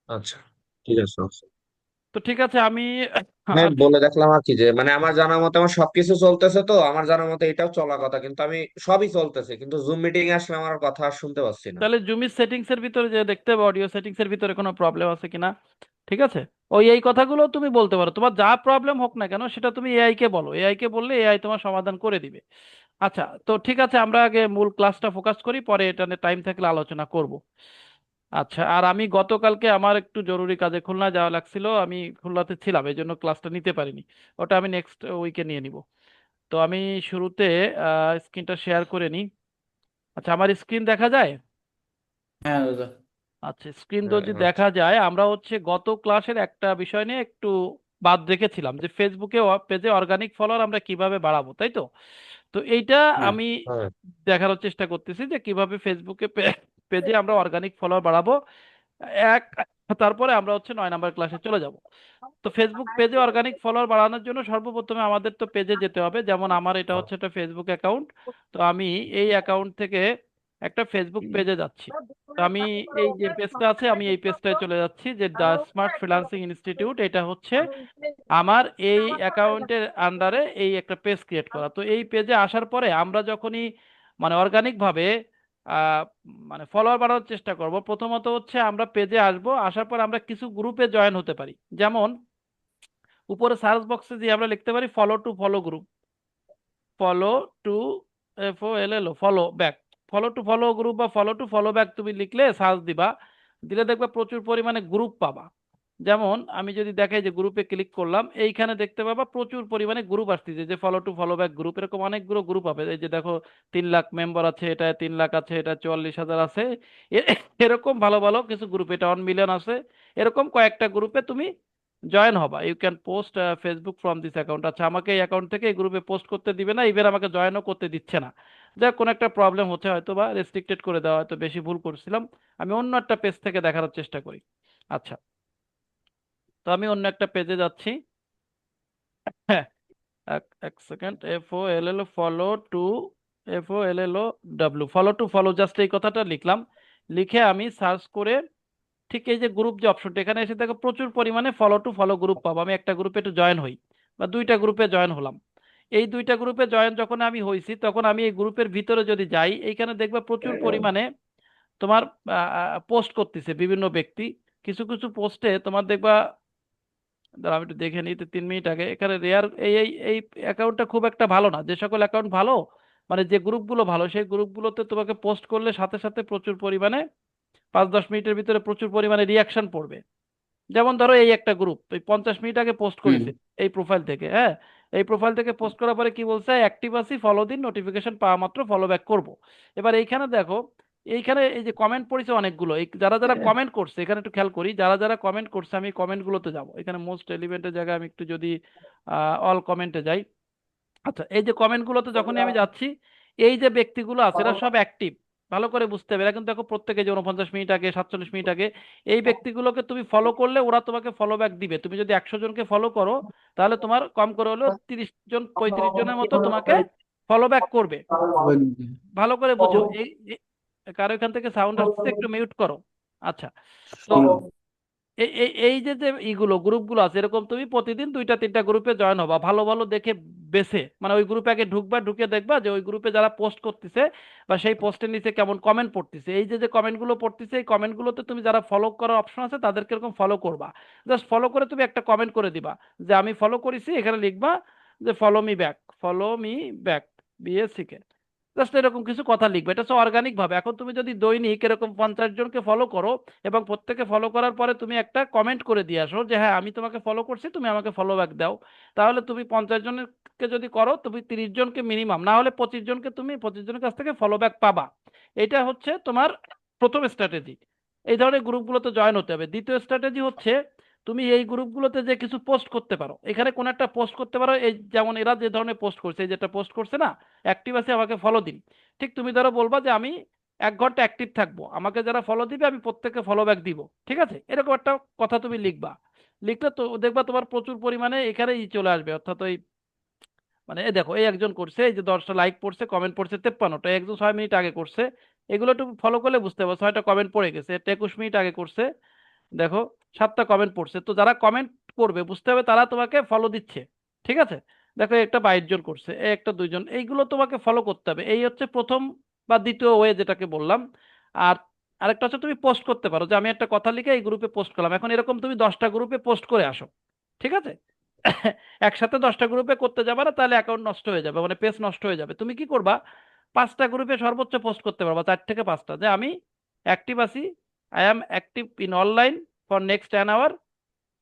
আচ্ছা, ঠিক আছে। তো ঠিক আছে, আমি হ্যাঁ, আর বলে দেখলাম আর কি, যে মানে আমার জানার মতে আমার সবকিছু চলতেছে, তো আমার জানার মতে এটাও চলার কথা, কিন্তু আমি সবই চলতেছে, কিন্তু জুম মিটিং এ আসলে আমার কথা আর শুনতে পাচ্ছি না। তাহলে জুমি সেটিংস এর ভিতরে যে দেখতে হবে অডিও সেটিংস এর ভিতরে কোনো প্রবলেম আছে কিনা। ঠিক আছে, ওই এই কথাগুলো তুমি বলতে পারো, তোমার যা প্রবলেম হোক না কেন সেটা তুমি এআই কে বলো, এআই কে বললে এআই তোমার সমাধান করে দিবে। আচ্ছা, তো ঠিক আছে, আমরা আগে মূল ক্লাসটা ফোকাস করি, পরে এটা নিয়ে টাইম থাকলে আলোচনা করব। আচ্ছা, আর আমি গতকালকে আমার একটু জরুরি কাজে খুলনা যাওয়া লাগছিল, আমি খুলনাতে ছিলাম, এই জন্য ক্লাসটা নিতে পারিনি। ওটা আমি নেক্সট উইকে নিয়ে নিব। তো আমি শুরুতে স্ক্রিনটা শেয়ার করে নিই। আচ্ছা, আমার স্ক্রিন দেখা যায়? হ্যাঁ দাদা। আচ্ছা, স্ক্রিন হ্যাঁ, যদি আচ্ছা। দেখা যায়, আমরা হচ্ছে গত ক্লাসের একটা বিষয় নিয়ে একটু বাদ রেখেছিলাম, যে ফেসবুকে পেজে অর্গানিক ফলোয়ার আমরা কিভাবে বাড়াবো, তাই তো? তো এইটা হ্যাঁ। আমি হ্যাঁ, দেখানোর চেষ্টা করতেছি যে কিভাবে ফেসবুকে পেজে আমরা অর্গানিক ফলোয়ার বাড়াবো। এক, তারপরে আমরা হচ্ছে 9 নাম্বার ক্লাসে চলে যাব। তো ফেসবুক পেজে অর্গানিক ফলোয়ার বাড়ানোর জন্য সর্বপ্রথমে আমাদের তো পেজে যেতে হবে, যেমন আমার এটা হচ্ছে একটা ফেসবুক অ্যাকাউন্ট। তো আমি এই অ্যাকাউন্ট থেকে একটা ফেসবুক পেজে যাচ্ছি। তো আমি এই যে পেজটা আছে, আমি এই পেজটায় চলে যাচ্ছি, যে দ্য স্মার্ট ফ্রিল্যান্সিং ইনস্টিটিউট, এটা হচ্ছে আমার এই অ্যাকাউন্টের আন্ডারে এই একটা পেজ ক্রিয়েট করা। তো এই পেজে আসার পরে আমরা যখনই মানে অর্গানিক ভাবে আহ, মানে ফলোয়ার বাড়ানোর চেষ্টা করব, প্রথমত হচ্ছে আমরা পেজে আসব, আসার পর আমরা কিছু গ্রুপে জয়েন হতে পারি। যেমন উপরে সার্চ বক্সে যে আমরা লিখতে পারি follow to follow group, follow to, FOLLO, follow back, follow to follow group বা ফলো টু ফলো ব্যাক তুমি লিখলে সার্চ দিবা, দিলে দেখবা প্রচুর পরিমাণে গ্রুপ পাবা। যেমন আমি যদি দেখাই যে গ্রুপে ক্লিক করলাম, এইখানে দেখতে পাবা প্রচুর পরিমাণে গ্রুপ আসতেছে, যে follow to follow back group, এরকম অনেকগুলো গ্রুপ হবে। এই যে দেখো, 3 লাখ মেম্বার আছে, এটা 3 লাখ আছে, এটা 44,000 আছে। এরকম ভালো ভালো কিছু গ্রুপ, এটা 1 মিলিয়ন আছে। এরকম কয়েকটা গ্রুপে তুমি জয়েন হবা। You can post Facebook from this account. আচ্ছা, আমাকে এই অ্যাকাউন্ট থেকে এই গ্রুপে পোস্ট করতে দিবে না, ইভেন আমাকে জয়েনও করতে দিচ্ছে না। যাক, কোনো একটা প্রবলেম হচ্ছে, হয়তো বা রেস্ট্রিক্টেড করে দেওয়া, হয়তো বেশি ভুল করছিলাম। আমি অন্য একটা পেজ থেকে দেখানোর চেষ্টা করি। আচ্ছা, তো আমি অন্য একটা পেজে যাচ্ছি। হ্যাঁ, এক এক second, FOLLO, follow to, FOLLO follow to follow, just এই কথাটা লিখলাম। লিখে আমি সার্চ করে ঠিক এই যে গ্রুপ যে অপশনটা, এখানে এসে দেখো প্রচুর পরিমাণে ফলো টু ফলো গ্রুপ পাবো। আমি একটা গ্রুপে একটু জয়েন হই, বা দুইটা গ্রুপে জয়েন হলাম। এই দুইটা গ্রুপে জয়েন যখন আমি হয়েছি, তখন আমি এই গ্রুপের ভিতরে যদি যাই, এইখানে দেখবা প্রচুর পরিমাণে তোমার পোস্ট করতেছে বিভিন্ন ব্যক্তি। কিছু কিছু পোস্টে তোমার দেখবা, দাঁড়া আমি একটু দেখে নিই, তো 3 মিনিট আগে এখানে রেয়ার এই এই এই অ্যাকাউন্টটা খুব একটা ভালো না। যে সকল অ্যাকাউন্ট ভালো, মানে যে গ্রুপগুলো ভালো, সেই গ্রুপগুলোতে তোমাকে পোস্ট করলে সাথে সাথে প্রচুর পরিমাণে 5-10 মিনিটের ভিতরে প্রচুর পরিমাণে রিয়াকশন পড়বে। যেমন ধরো এই একটা গ্রুপ এই 50 মিনিট আগে পোস্ট হুম। করেছে, এই প্রোফাইল থেকে, হ্যাঁ, এই প্রোফাইল থেকে পোস্ট করার পরে কি বলছে, অ্যাক্টিভ আছি, ফলো দিন, নোটিফিকেশন পাওয়া মাত্র ফলো ব্যাক করব। এবার এইখানে দেখো, এইখানে এই যে কমেন্ট পড়েছে অনেকগুলো, এই যারা যারা কমেন্ট করছে, এখানে একটু খেয়াল করি, যারা যারা কমেন্ট করছে, আমি কমেন্টগুলোতে যাব, এখানে মোস্ট এলিভেন্টের জায়গায় আমি একটু যদি অল কমেন্টে যাই। আচ্ছা, এই যে কমেন্টগুলোতে যখনই আমি যাচ্ছি, এই যে ব্যক্তিগুলো আছে এরা সব অ্যাক্টিভ। ভালো করে বুঝতে হবে, এরা কিন্তু দেখো প্রত্যেকে যে 49 মিনিট আগে, 47 মিনিট আগে, এই ব্যক্তিগুলোকে তুমি ফলো করলে ওরা তোমাকে ফলো ব্যাক দিবে। তুমি যদি 100 জনকে ফলো করো, তাহলে তোমার কম করে হলেও 30 জন 35 জনের মতো তোমাকে ফলো ব্যাক করবে। ভালো করে বুঝো কারো এখান থেকে সাউন্ড আসছে, একটু মিউট করো। আচ্ছা, তো এই এই এই যে যে ইগুলো গ্রুপগুলো আছে, এরকম তুমি প্রতিদিন 2টা 3টা গ্রুপে জয়েন হবা, ভালো ভালো দেখে বেছে, মানে ওই গ্রুপে আগে ঢুকবা, ঢুকে দেখবা যে ওই গ্রুপে যারা পোস্ট করতেছে বা সেই পোস্টের নিচে কেমন কমেন্ট পড়তেছে। এই যে যে কমেন্টগুলো পড়তেছে, এই কমেন্টগুলোতে তুমি যারা ফলো করার অপশন আছে তাদেরকে এরকম ফলো করবা। জাস্ট ফলো করে তুমি একটা কমেন্ট করে দিবা যে আমি ফলো করেছি, এখানে লিখবা যে follow me back, follow me back, BSCK, just এরকম কিছু কথা লিখবে। এটা হচ্ছে অর্গানিক ভাবে। এখন তুমি যদি দৈনিক এরকম 50 জনকে ফলো করো, এবং প্রত্যেকে ফলো করার পরে তুমি একটা কমেন্ট করে দিয়ে আসো যে হ্যাঁ আমি তোমাকে ফলো করছি, তুমি আমাকে ফলো ব্যাক দাও, তাহলে তুমি 50 জনকে যদি করো, তুমি 30 জনকে মিনিমাম, না হলে 25 জনকে, তুমি 25 জনের কাছ থেকে ফলো ব্যাক পাবা। এটা হচ্ছে তোমার প্রথম স্ট্র্যাটেজি। এই ধরনের গ্রুপগুলোতে জয়েন হতে হবে। দ্বিতীয় স্ট্র্যাটেজি হচ্ছে তুমি এই গ্রুপগুলোতে যে কিছু পোস্ট করতে পারো, এখানে কোন একটা পোস্ট করতে পারো। এই যেমন এরা যে ধরনের পোস্ট করছে, এই যেটা পোস্ট করছে না, অ্যাক্টিভ আছে, আমাকে ফলো দিন। ঠিক তুমি ধরো বলবা যে আমি 1 ঘন্টা অ্যাক্টিভ থাকবো, আমাকে যারা ফলো দিবে আমি প্রত্যেককে ফলো ব্যাক দিব। ঠিক আছে, এরকম একটা কথা তুমি লিখবা। লিখলে তো দেখবা তোমার প্রচুর পরিমাণে এখানে চলে আসবে, অর্থাৎ ওই মানে এই দেখো, এই একজন করছে, এই যে 10টা লাইক পড়ছে, কমেন্ট পড়ছে 53টা, একজন 6 মিনিট আগে করছে। এগুলো একটু ফলো করলে বুঝতে পারবো, 6টা কমেন্ট পড়ে গেছে, এটা 21 মিনিট আগে করছে। দেখো 7টা কমেন্ট পড়ছে, তো যারা কমেন্ট করবে বুঝতে হবে তারা তোমাকে ফলো দিচ্ছে, ঠিক আছে? দেখো একটা 22 জন করছে, এই একটা 2 জন, এইগুলো তোমাকে ফলো করতে হবে। এই হচ্ছে প্রথম বা দ্বিতীয় ওয়ে যেটাকে বললাম। আর আরেকটা হচ্ছে তুমি পোস্ট করতে পারো, যে আমি একটা কথা লিখে এই গ্রুপে পোস্ট করলাম। এখন এরকম তুমি 10টা গ্রুপে পোস্ট করে আসো, ঠিক আছে? একসাথে 10টা গ্রুপে করতে যাবে না, তাহলে অ্যাকাউন্ট নষ্ট হয়ে যাবে, মানে পেজ নষ্ট হয়ে যাবে। তুমি কি করবা, 5টা গ্রুপে সর্বোচ্চ পোস্ট করতে পারবা, 4 থেকে 5টা, যে আমি অ্যাক্টিভ আছি, I am active in online for next 10 hour,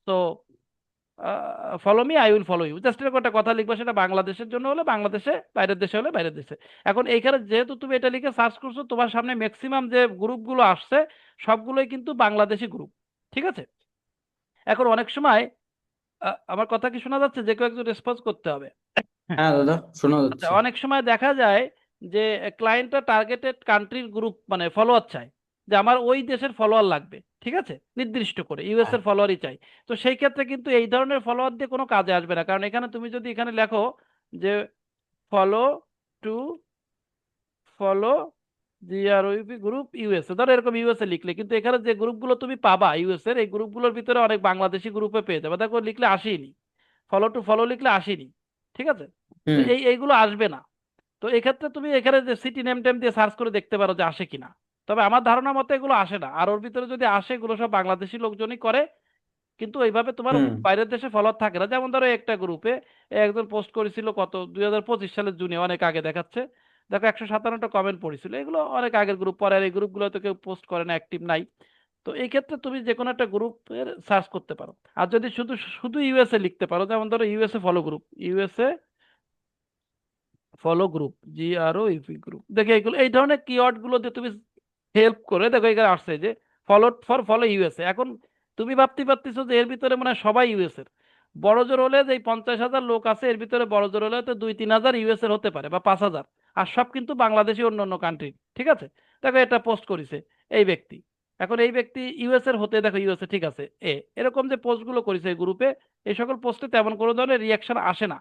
তো follow me, I will follow you. Just এরকম একটা কথা লিখবা, সেটা বাংলাদেশের জন্য হলে বাংলাদেশে, বাইরের দেশে হলে বাইরের দেশে। এখন এইখানে যেহেতু তুমি এটা লিখে সার্চ করছো, তোমার সামনে ম্যাক্সিমাম যে গ্রুপগুলো আসছে সবগুলোই কিন্তু বাংলাদেশি গ্রুপ, ঠিক আছে? এখন অনেক সময় আমার কথা কি শোনা যাচ্ছে? যে কেউ একজন রেসপন্স করতে হবে। হ্যাঁ। হ্যাঁ দাদা, শোনা আচ্ছা, যাচ্ছে। অনেক সময় দেখা যায় যে ক্লায়েন্টরা টার্গেটেড কান্ট্রির গ্রুপ মানে ফলোয়ার চায়, যে আমার ওই দেশের ফলোয়ার লাগবে, ঠিক আছে, নির্দিষ্ট করে ইউএস হ্যাঁ। এর ফলোয়ারই চাই। তো সেই ক্ষেত্রে কিন্তু এই ধরনের ফলোয়ার দিয়ে কোনো কাজে আসবে না, কারণ এখানে তুমি যদি এখানে লেখো যে follow to follow G R O U P group USA, ধরো এরকম ইউএসএ লিখলে, কিন্তু এখানে যে গ্রুপগুলো তুমি পাবা ইউএস এর, এই গ্রুপগুলোর ভিতরে অনেক বাংলাদেশি গ্রুপে পেয়ে যাবে, দেখো লিখলে আসেনি, ফলো টু ফলো লিখলে আসেনি, ঠিক আছে? তো হুম এইগুলো আসবে না। তো এক্ষেত্রে তুমি এখানে যে সিটি নেম টেম দিয়ে সার্চ করে দেখতে পারো যে আসে কিনা। তবে আমার ধারণা মতে এগুলো আসে না, আর ওর ভিতরে যদি আসে এগুলো সব বাংলাদেশি লোকজনই করে, কিন্তু এইভাবে তোমার হুম বাইরের দেশে ফলোয়ার থাকে না। যেমন ধরো একটা গ্রুপে একজন পোস্ট করেছিল কত 2025 সালের জুনে, অনেক আগে দেখাচ্ছে, দেখো 157টা কমেন্ট পড়েছিল। এগুলো অনেক আগের গ্রুপ, পরে আর এই গ্রুপগুলো তো কেউ পোস্ট করে না, অ্যাক্টিভ নাই। তো এই ক্ষেত্রে তুমি যে কোনো একটা গ্রুপের সার্চ করতে পারো। আর যদি শুধু শুধু ইউএসএ লিখতে পারো, যেমন ধরো USA follow group, USA follow group, GRO UP group, দেখে এগুলো এই ধরনের কিওয়ার্ড গুলো দিয়ে তুমি হেল্প করে দেখো এখানে আসছে যে ফলো ফর ফলো ইউএসএ। এখন তুমি ভাবতে পারতেছো যে এর ভিতরে মানে সবাই ইউএস এর, বড় জোর হলে যে এই 50,000 লোক আছে এর ভিতরে বড় জোর হলে তো 2-3 হাজার ইউএস এর হতে পারে বা 5,000, আর সব কিন্তু বাংলাদেশি অন্য অন্য কান্ট্রি, ঠিক আছে? দেখো এটা পোস্ট করেছে এই ব্যক্তি, এখন এই ব্যক্তি ইউএস এর হতে, দেখো ইউএসএ, ঠিক আছে, এরকম যে পোস্টগুলো করেছে এই গ্রুপে, এই সকল পোস্টে তেমন কোনো ধরনের রিয়াকশন আসে না।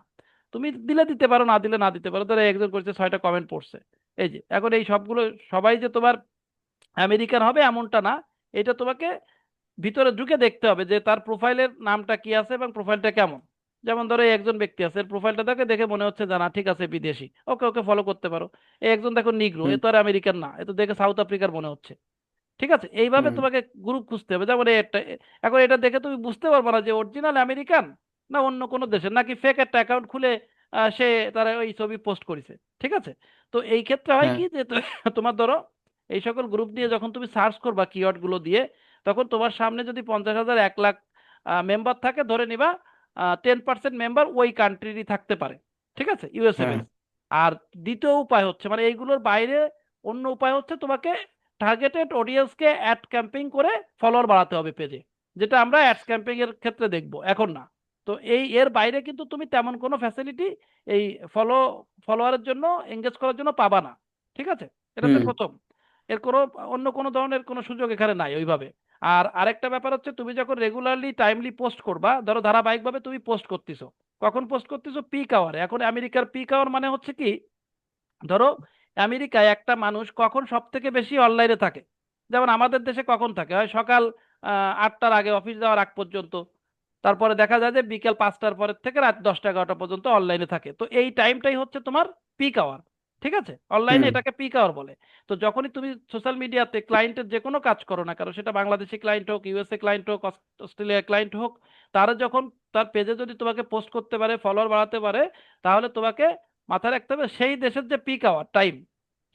তুমি দিলে দিতে পারো, না দিলে না দিতে পারো। ধরো একজন করেছে 6টা কমেন্ট পড়ছে, এই যে এখন এই সবগুলো সবাই যে তোমার আমেরিকান হবে এমনটা না। এটা তোমাকে ভিতরে ঢুকে দেখতে হবে যে তার প্রোফাইলের নামটা কি আছে এবং প্রোফাইলটা কেমন। যেমন ধরো এই একজন ব্যক্তি আছে, এর প্রোফাইলটা দেখে দেখে মনে হচ্ছে জানা, ঠিক আছে বিদেশি, ওকে ওকে ফলো করতে পারো। এই একজন দেখো নিগ্রো, এ হুম তো আর আমেরিকান না, এ তো দেখে সাউথ আফ্রিকার মনে হচ্ছে, ঠিক আছে? এইভাবে হুম তোমাকে গ্রুপ খুঁজতে হবে। যেমন এটা, এখন এটা দেখে তুমি বুঝতে পারবে না যে অরিজিনাল আমেরিকান না অন্য কোনো দেশের, নাকি ফেক একটা অ্যাকাউন্ট খুলে সে তারা ওই ছবি পোস্ট করেছে, ঠিক আছে? তো এই ক্ষেত্রে হয় হ্যাঁ কি যে তোমার ধরো এই সকল গ্রুপ দিয়ে যখন তুমি সার্চ করবা কিওয়ার্ড গুলো দিয়ে, তখন তোমার সামনে যদি 50,000 1 লাখ মেম্বার থাকে, ধরে নিবা 10% মেম্বার ওই কান্ট্রিরই থাকতে পারে, ঠিক আছে, ইউএসএ হ্যাঁ বেস। আর দ্বিতীয় উপায় হচ্ছে, মানে এইগুলোর বাইরে অন্য উপায় হচ্ছে তোমাকে টার্গেটেড অডিয়েন্সকে অ্যাড ক্যাম্পেইন করে ফলোয়ার বাড়াতে হবে পেজে, যেটা আমরা অ্যাডস ক্যাম্পেইন এর ক্ষেত্রে দেখব, এখন না। তো এর বাইরে কিন্তু তুমি তেমন কোনো ফ্যাসিলিটি এই ফলো ফলোয়ারের জন্য, এঙ্গেজ করার জন্য পাবা না, ঠিক আছে? এটা হচ্ছে হুম প্রথম। এর কোনো অন্য কোনো ধরনের কোনো সুযোগ এখানে নাই ওইভাবে। আর আরেকটা ব্যাপার হচ্ছে, তুমি যখন রেগুলারলি টাইমলি পোস্ট করবা, ধরো ধারাবাহিকভাবে তুমি পোস্ট করতেছো, কখন পোস্ট করতেছো? পিক আওয়ারে। এখন আমেরিকার পিক আওয়ার মানে হচ্ছে কি, ধরো আমেরিকায় একটা মানুষ কখন সব থেকে বেশি অনলাইনে থাকে, যেমন আমাদের দেশে কখন থাকে, হয় সকাল 8টার আগে, অফিস যাওয়ার আগ পর্যন্ত, তারপরে দেখা যায় যে বিকেল 5টার পরের থেকে রাত 10টা 11টা পর্যন্ত অনলাইনে থাকে। তো এই টাইমটাই হচ্ছে তোমার পিক আওয়ার, ঠিক আছে? অনলাইনে হুম এটাকে পিক আওয়ার বলে। তো যখনই তুমি সোশ্যাল মিডিয়াতে ক্লায়েন্টের যে কোনো কাজ করো না, কারণ সেটা বাংলাদেশি ক্লায়েন্ট হোক, ইউএসএ ক্লায়েন্ট হোক, অস্ট্রেলিয়া ক্লায়েন্ট হোক, তারা যখন তার পেজে যদি তোমাকে পোস্ট করতে পারে, ফলোয়ার বাড়াতে পারে, তাহলে তোমাকে মাথায় রাখতে হবে সেই দেশের যে পিক আওয়ার টাইম,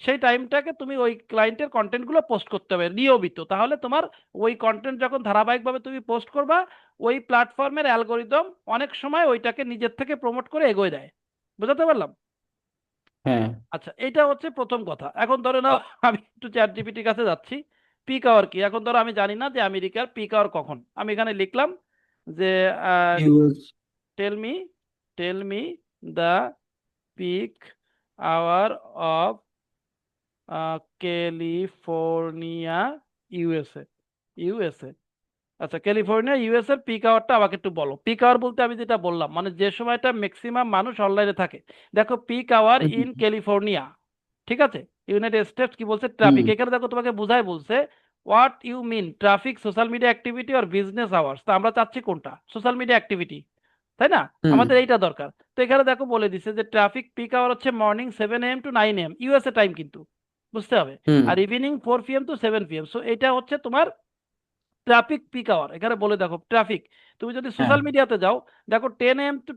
সেই টাইমটাকে তুমি ওই ক্লায়েন্টের কন্টেন্টগুলো পোস্ট করতে হবে নিয়মিত। তাহলে তোমার ওই কন্টেন্ট যখন ধারাবাহিকভাবে তুমি পোস্ট করবা, ওই প্ল্যাটফর্মের অ্যালগোরিদম অনেক সময় ওইটাকে নিজের থেকে প্রমোট করে এগোয় দেয়। বুঝাতে পারলাম? হ্যাঁ আচ্ছা, এটা হচ্ছে প্রথম কথা। এখন ধরে নাও আমি একটু চ্যাট জিপিটির কাছে যাচ্ছি, পিক আওয়ার কি। এখন ধরো আমি জানি না যে আমেরিকার পিক আওয়ার কখন, আমি এখানে লিখলাম যে US tell me tell me the peak hour of California, USA, USA. আচ্ছা, ক্যালিফোর্নিয়া ইউএস এর পিক আওয়ারটা আমাকে একটু বলো। পিক আওয়ার বলতে আমি যেটা বললাম, মানে যে সময়টা ম্যাক্সিমাম মানুষ অনলাইনে থাকে। দেখো peak hour hmm in California, ঠিক আছে? ইউনাইটেড স্টেটস কি বলছে? Hmm traffic. এখানে দেখো তোমাকে বুঝাই বলছে what you mean traffic, social media activity আর বিজনেস আওয়ার্স? তা আমরা চাচ্ছি কোনটা? সোশ্যাল মিডিয়া অ্যাক্টিভিটি, তাই না? হুম আমাদের এইটা দরকার। তো এখানে দেখো বলে দিছে যে ট্রাফিক পিক আওয়ার হচ্ছে morning 7 AM to 9 AM, USA time কিন্তু, বুঝতে হবে। হুম আর evening 4 PM to 7 PM। So এটা হচ্ছে তোমার ট্রাফিক পিক আওয়ার। এখানে বলে দেখো ট্রাফিক, তুমি যদি হ্যাঁ সোশ্যাল মিডিয়াতে যাও, দেখো 10 AM টু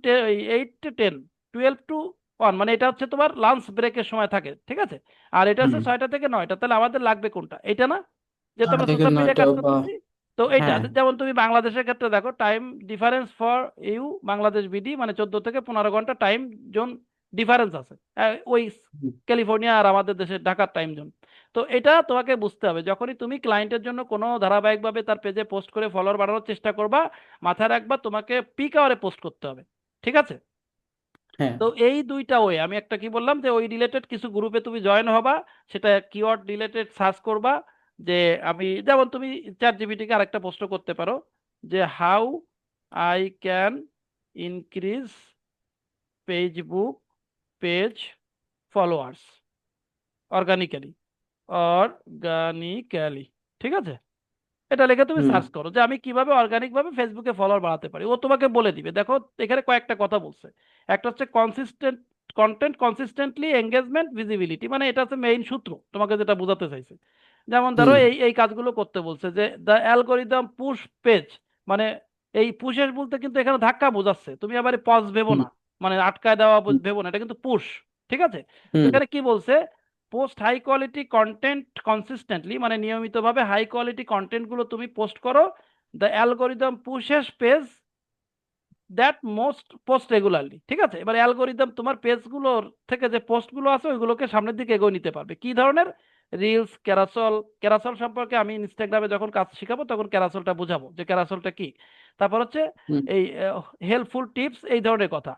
8 to 10, 12 to 1, মানে এটা হচ্ছে তোমার লাঞ্চ ব্রেকের সময় থাকে, ঠিক আছে। আর এটা হুম হচ্ছে 6টা থেকে 9টা। তাহলে আমাদের লাগবে কোনটা? এটা না, যেহেতু 9টা আমরা থেকে সোশ্যাল মিডিয়া 9টা কাজ বা করতেছি। তো এইটা হ্যাঁ যেমন তুমি বাংলাদেশের ক্ষেত্রে দেখো time difference for you, Bangladesh BD মানে 14 থেকে 15 ঘন্টা টাইম জোন ডিফারেন্স আছে, ওই হুম ক্যালিফোর্নিয়া আর আমাদের দেশের ঢাকার টাইম জোন। তো এটা তোমাকে বুঝতে হবে, যখনই তুমি ক্লায়েন্টের জন্য কোনো ধারাবাহিকভাবে তার পেজে পোস্ট করে ফলোয়ার বাড়ানোর চেষ্টা করবা, মাথায় রাখবা তোমাকে পিক আওয়ারে পোস্ট করতে হবে, ঠিক আছে। হ্যাঁ তো এই দুইটা ওয়ে, আমি একটা কি বললাম যে ওই রিলেটেড কিছু গ্রুপে তুমি জয়েন হবা, সেটা কিওয়ার্ড রিলেটেড সার্চ করবা। যে আমি যেমন তুমি চ্যাট জিপিটিকে আরেকটা প্রশ্ন করতে পারো যে how I can increase Facebook page followers organically, organically, ঠিক আছে। এটা লিখে তুমি হুম সার্চ করো যে আমি কিভাবে অর্গানিক ভাবে ফেসবুকে ফলোয়ার বাড়াতে পারি, ও তোমাকে বলে দিবে। দেখো এখানে কয়েকটা কথা বলছে। একটা হচ্ছে consistent content, consistently engagement, visibility, মানে এটা হচ্ছে মেইন সূত্র তোমাকে যেটা বোঝাতে চাইছে। যেমন ধরো হুম এই এই কাজগুলো করতে বলছে যে দ্য অ্যালগোরিদম পুশ পেজ, মানে এই পুশের বলতে কিন্তু এখানে ধাক্কা বোঝাচ্ছে, তুমি আবার পজ ভেবো হুম না, মানে আটকায় দেওয়া হুম ভেবো না, এটা কিন্তু পুশ, ঠিক আছে। তো হুম এখানে কি বলছে, post high quality content consistently, মানে নিয়মিতভাবে হাই কোয়ালিটি কন্টেন্টগুলো তুমি পোস্ট করো। The algorithm pushes page that most post regularly, ঠিক আছে। এবার অ্যালগোরিদম তোমার পেজগুলোর থেকে যে পোস্টগুলো আছে ওইগুলোকে সামনের দিকে এগিয়ে নিতে পারবে। কি ধরনের? Reels, carousel. ক্যারাসল সম্পর্কে আমি ইনস্টাগ্রামে যখন কাজ শিখাবো তখন ক্যারাসলটা বুঝাবো যে ক্যারাসলটা কি। তারপর হচ্ছে হুম এই হেল্পফুল টিপস, এই ধরনের কথা।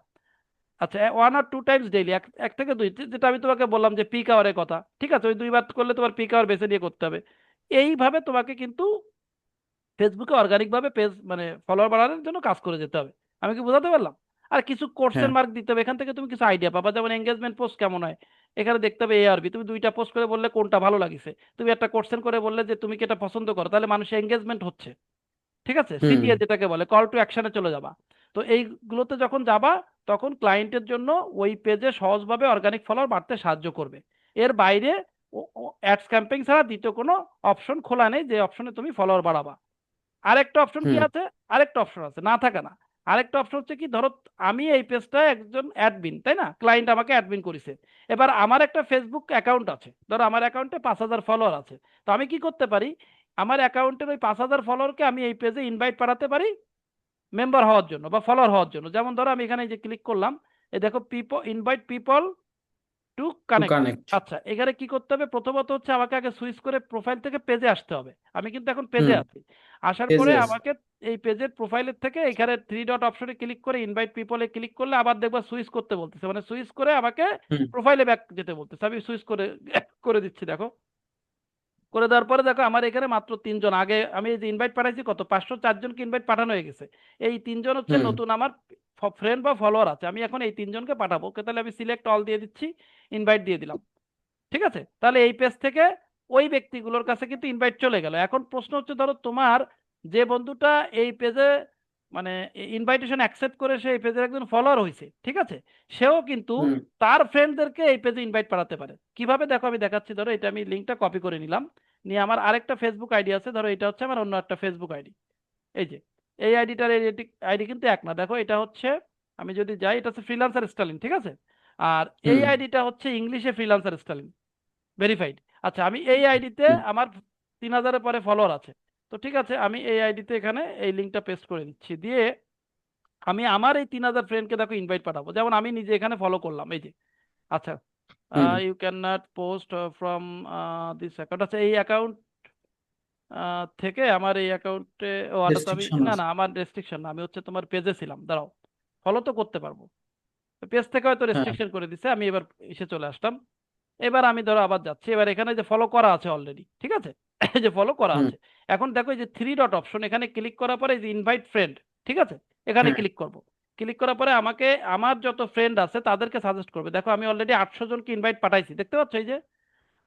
আচ্ছা, 1 or 2 টাইমস ডেইলি, এক এক থেকে দুই, যেটা আমি তোমাকে বললাম যে পিক আওয়ারের কথা, ঠিক আছে, ওই 2বার করলে তোমার পিক আওয়ার বেছে নিয়ে করতে হবে। এইভাবে তোমাকে কিন্তু ফেসবুকে অর্গানিক ভাবে পেজ মানে ফলোয়ার বাড়ানোর জন্য কাজ করে যেতে হবে। আমি কি বোঝাতে পারলাম? আর কিছু কোশ্চেন হ্যাঁ মার্ক দিতে হবে, এখান থেকে তুমি কিছু আইডিয়া পাবা। যেমন এঙ্গেজমেন্ট পোস্ট কেমন হয়, এখানে দেখতে হবে এআরবি, তুমি 2টা পোস্ট করে বললে কোনটা ভালো লাগিছে। তুমি একটা কোশ্চেন করে বললে যে তুমি কি এটা পছন্দ করো, তাহলে মানুষের এঙ্গেজমেন্ট হচ্ছে, ঠিক আছে। হুম সিটিএ যেটাকে বলে, কল টু অ্যাকশনে চলে যাবা। তো এইগুলোতে যখন যাবা তখন ক্লায়েন্টের জন্য ওই পেজে সহজভাবে অর্গানিক ফলোয়ার বাড়তে সাহায্য করবে। এর বাইরে অ্যাডস ক্যাম্পেইন ছাড়া দ্বিতীয় কোনো অপশন খোলা নেই যে অপশনে তুমি ফলোয়ার বাড়াবা। আরেকটা অপশন কি হুম আছে? আরেকটা অপশন আছে, না থাকে না। আরেকটা অপশন হচ্ছে কি, ধরো আমি এই পেজটা একজন অ্যাডমিন, তাই না, ক্লায়েন্ট আমাকে অ্যাডমিন করেছে। এবার আমার একটা ফেসবুক অ্যাকাউন্ট আছে, ধরো আমার অ্যাকাউন্টে 5,000 ফলোয়ার আছে। তো আমি কি করতে পারি, আমার অ্যাকাউন্টের ওই 5,000 ফলোয়ারকে আমি এই পেজে ইনভাইট পাঠাতে পারি মেম্বার হওয়ার জন্য বা ফলোয়ার হওয়ার জন্য। যেমন ধরো আমি এখানে এই যে ক্লিক করলাম, এই দেখো people, invite people to to connect. Connect আচ্ছা, এখানে কি করতে হবে, প্রথমত হচ্ছে আমাকে আগে সুইচ করে প্রোফাইল থেকে পেজে আসতে হবে। আমি কিন্তু এখন পেজে হুম আছি। আসার পরে পেজেস আমাকে এই পেজের প্রোফাইলের থেকে এখানে 3 ডট অপশনে ক্লিক করে ইনভাইট পিপলে ক্লিক করলে আবার দেখবা সুইচ করতে বলতেছে, মানে সুইচ করে আমাকে হুম প্রোফাইলে ব্যাক যেতে বলতেছে। আমি সুইচ করে করে দিচ্ছি, দেখো। করে দেওয়ার পরে দেখো আমার এখানে মাত্র 3 জন, আগে আমি এই যে ইনভাইট পাঠাইছি কত, 504 জনকে ইনভাইট পাঠানো হয়ে গেছে। এই 3 জন হচ্ছে হুম নতুন আমার ফ্রেন্ড বা ফলোয়ার আছে। আমি এখন এই 3 জনকে পাঠাবো। ওকে, তাহলে আমি সিলেক্ট অল দিয়ে দিচ্ছি, ইনভাইট দিয়ে দিলাম, ঠিক আছে। তাহলে এই পেজ থেকে ওই ব্যক্তিগুলোর কাছে কিন্তু ইনভাইট চলে গেল। এখন প্রশ্ন হচ্ছে, ধরো তোমার যে বন্ধুটা এই পেজে মানে ইনভাইটেশন অ্যাকসেপ্ট করে সে এই পেজের একজন ফলোয়ার হয়েছে, ঠিক আছে, সেও কিন্তু হুম তার ফ্রেন্ডদেরকে এই পেজে ইনভাইট পাঠাতে পারে। কিভাবে দেখো আমি দেখাচ্ছি। ধরো এটা আমি লিঙ্কটা কপি করে নিলাম, নিয়ে আমার আরেকটা ফেসবুক আইডি আছে, ধরো এটা হচ্ছে আমার অন্য একটা ফেসবুক আইডি। এই যে এই আইডিটার আইডি কিন্তু এক না, দেখো এটা হচ্ছে, আমি যদি যাই এটা হচ্ছে ফ্রিল্যান্সার স্টাইলিং, ঠিক আছে। আর এই হুম আইডিটা হচ্ছে ইংলিশে ফ্রিল্যান্সার স্টাইলিং, ভেরিফাইড। আচ্ছা, আমি এই আইডিতে হুম আমার 3,000-এর পরে ফলোয়ার আছে। তো ঠিক আছে, আমি এই আইডিতে এখানে এই লিঙ্কটা পেস্ট করে দিচ্ছি, দিয়ে আমি আমার এই 3,000 ফ্রেন্ডকে দেখো ইনভাইট পাঠাবো। যেমন আমি নিজে এখানে ফলো করলাম, এই যে। আচ্ছা, hmm you can not post from this account. আচ্ছা, এই অ্যাকাউন্ট থেকে আমার এই অ্যাকাউন্টে, ও এটা তো আমি, রেস্ট্রিকশন না আছে না, আমার রেস্ট্রিকশন না, আমি হচ্ছে তোমার পেজে ছিলাম, দাঁড়াও, ফলো তো করতে পারবো। পেজ থেকে হয়তো হ্যাঁ রেস্ট্রিকশন করে দিছে, আমি এবার এসে চলে আসলাম। এবার আমি ধরো আবার যাচ্ছি, এবার এখানে যে ফলো করা আছে অলরেডি, ঠিক আছে, এই যে ফলো করা হুম আছে। এখন দেখো এই যে 3 ডট অপশন, এখানে ক্লিক করার পরে এই যে ইনভাইট ফ্রেন্ড, ঠিক আছে, এখানে হ্যাঁ ক্লিক করব। ক্লিক করার পরে আমাকে আমার যত ফ্রেন্ড আছে তাদেরকে সাজেস্ট করবে। দেখো আমি অলরেডি 800 জনকে ইনভাইট পাঠাইছি, দেখতে পাচ্ছ এই যে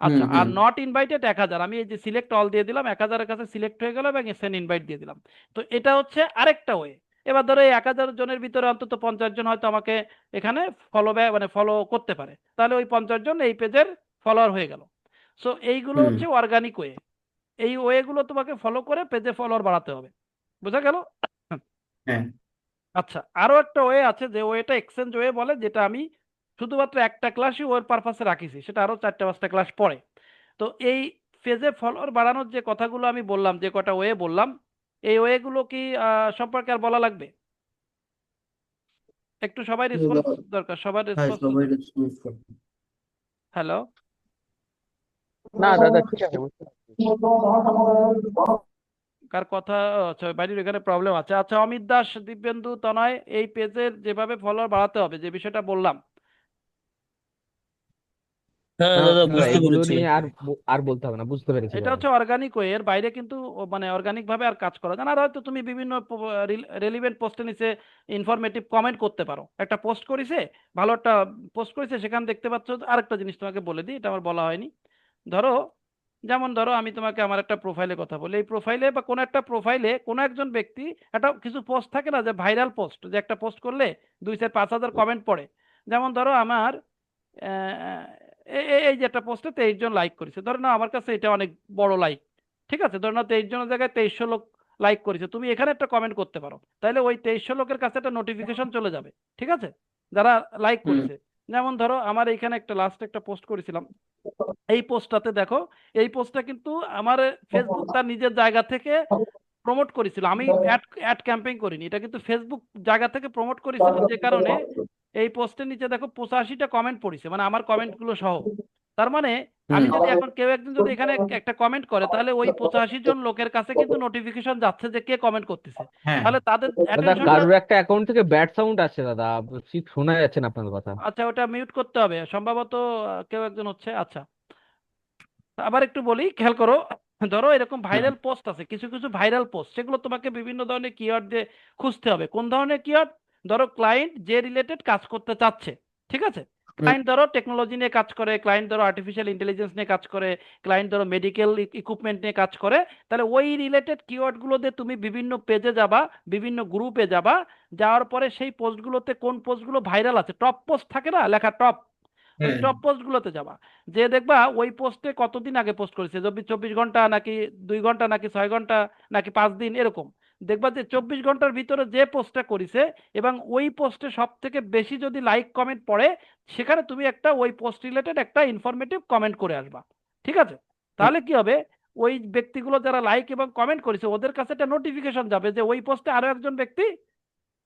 আচ্ছা, হুম আর হুম নট ইনভাইটেড 1000, আমি এই যে সিলেক্ট অল দিয়ে দিলাম, 1000-এর কাছে সিলেক্ট হয়ে গেল এবং সেন্ড ইনভাইট দিয়ে দিলাম। তো এটা হচ্ছে আরেকটা ওয়ে। এবার ধরো এই 1000 জনের ভিতরে অন্তত 50 জন হয়তো আমাকে এখানে ফলো ব্যাক মানে ফলো করতে পারে, তাহলে ওই 50 জন এই পেজের ফলোয়ার হয়ে গেল। সো এইগুলো হুম হচ্ছে অর্গানিক ওয়ে। এই ওয়েগুলো তোমাকে ফলো করে পেজে ফলোয়ার বাড়াতে হবে। বোঝা গেল? হ্যাঁ আচ্ছা, আরো একটা ওয়ে আছে যে ওয়েটা এক্সচেঞ্জ ওয়ে বলে, যেটা আমি শুধুমাত্র একটা ক্লাসই ওয়ের পারপাসে রাখিছি, সেটা আরো 4টা-5টা ক্লাস পরে। তো এই পেজে ফলোয়ার বাড়ানোর যে কথাগুলো আমি বললাম, যে কটা ওয়ে বললাম, এই ওয়েগুলো কি সম্পর্কে আর বলা লাগবে? একটু সবাই রেসপন্স দরকার, সবার হ্যাঁ রেসপন্স সবাই দরকার। রেসপন্স করবে। হ্যালো? না দাদা ঠিক আছে, বুঝতে পারছি। কার কথা? আচ্ছা, বাড়ির এখানে প্রবলেম আছে। আচ্ছা, অমিত দাস, দিব্যেন্দু, তনয়, এই পেজের যেভাবে ফলোয়ার বাড়াতে হবে, যে বিষয়টা বললাম, হ্যাঁ না দাদা দাদা বুঝতে এগুলো পেরেছি। নিয়ে আর বলতে হবে না, বুঝতে পেরেছি এটা দাদা। হচ্ছে অর্গানিক ওয়ে। এর বাইরে কিন্তু মানে অর্গানিক ভাবে আর কাজ করা যায় না। আর হয়তো তুমি বিভিন্ন রেলিভেন্ট পোস্টের নিচে ইনফরমেটিভ কমেন্ট করতে পারো। একটা পোস্ট করেছে, ভালো একটা পোস্ট করেছে, সেখানে দেখতে পাচ্ছ। আরেকটা জিনিস তোমাকে বলে দিই, এটা আমার বলা হয়নি। ধরো, যেমন ধরো আমি তোমাকে আমার একটা প্রোফাইলে কথা বলি, এই প্রোফাইলে বা কোনো একটা প্রোফাইলে কোনো একজন ব্যক্তি একটা কিছু পোস্ট থাকে না, যে ভাইরাল পোস্ট, যে একটা পোস্ট করলে 2-4-5 হাজার কমেন্ট পড়ে। যেমন ধরো আমার এই যে একটা পোস্টে 23 জন লাইক করেছে, ধরে নাও আমার কাছে এটা অনেক বড় লাইক। ঠিক আছে, ধরে নাও 23 জনের জায়গায় 2300 লোক লাইক করেছে, তুমি এখানে একটা কমেন্ট করতে পারো, তাহলে ওই 2300 লোকের কাছে একটা নোটিফিকেশন চলে যাবে। ঠিক আছে, যারা লাইক হুম করেছে। যেমন ধরো আমার এইখানে একটা লাস্ট একটা পোস্ট করেছিলাম, এই পোস্টটাতে দেখো, এই পোস্টটা কিন্তু আমার ফেসবুক তার নিজের জায়গা থেকে প্রমোট করেছিল। আমি অ্যাড অ্যাড ক্যাম্পেইন করিনি, এটা কিন্তু ফেসবুক জায়গা থেকে প্রমোট করেছিল, যে কারণে এই পোস্টের নিচে দেখো 85টা কমেন্ট পড়েছে, মানে আমার কমেন্টগুলো সহ। তার মানে হুম আমি যদি এখন কেউ একজন যদি এখানে একটা কমেন্ট করে, তাহলে ওই 85 জন লোকের কাছে কিন্তু নোটিফিকেশন যাচ্ছে যে কে কমেন্ট করতেছে, হ্যাঁ তাহলে তাদের দাদা অ্যাটেনশনটা। কারোর একটা অ্যাকাউন্ট থেকে ব্যাড সাউন্ড আসছে দাদা, ঠিক শোনা যাচ্ছে না আপনার কথা। আচ্ছা, ওটা মিউট করতে হবে সম্ভবত, কেউ একজন হচ্ছে। আচ্ছা, আবার একটু বলি, খেয়াল করো। ধরো এরকম হ্যাঁ ভাইরাল পোস্ট আছে, কিছু কিছু ভাইরাল পোস্ট, সেগুলো তোমাকে বিভিন্ন ধরনের কিওয়ার্ড দিয়ে খুঁজতে হবে। কোন ধরনের কিওয়ার্ড? ধরো ক্লায়েন্ট যে রিলেটেড কাজ করতে চাচ্ছে। ঠিক আছে, হুম ক্লায়েন্ট ধরো টেকনোলজি নিয়ে কাজ করে, ক্লায়েন্ট ধরো আর্টিফিশিয়াল ইন্টেলিজেন্স নিয়ে কাজ করে, ক্লায়েন্ট ধরো মেডিকেল ইকুইপমেন্ট নিয়ে কাজ করে। তাহলে ওই রিলেটেড কিওয়ার্ডগুলো দিয়ে তুমি বিভিন্ন পেজে যাবা, বিভিন্ন গ্রুপে যাবা। যাওয়ার পরে সেই পোস্টগুলোতে কোন পোস্টগুলো ভাইরাল আছে, টপ পোস্ট থাকে না লেখা টপ, ওই হ্যাঁ টপ পোস্টগুলোতে যাবা। যে দেখবা ওই পোস্টে কতদিন আগে পোস্ট করেছে, 24 ঘন্টা নাকি 2 ঘন্টা নাকি 6 ঘন্টা নাকি 5 দিন, এরকম। দেখবা যে 24 ঘন্টার ভিতরে যে পোস্টটা করেছে এবং ওই পোস্টে সব থেকে বেশি যদি লাইক কমেন্ট পড়ে, সেখানে তুমি একটা ওই পোস্ট রিলেটেড একটা ইনফরমেটিভ কমেন্ট করে আসবা। ঠিক আছে, হুম তাহলে কি হবে, ওই ব্যক্তিগুলো যারা লাইক এবং কমেন্ট করেছে ওদের কাছে একটা নোটিফিকেশন যাবে যে ওই পোস্টে আরো একজন ব্যক্তি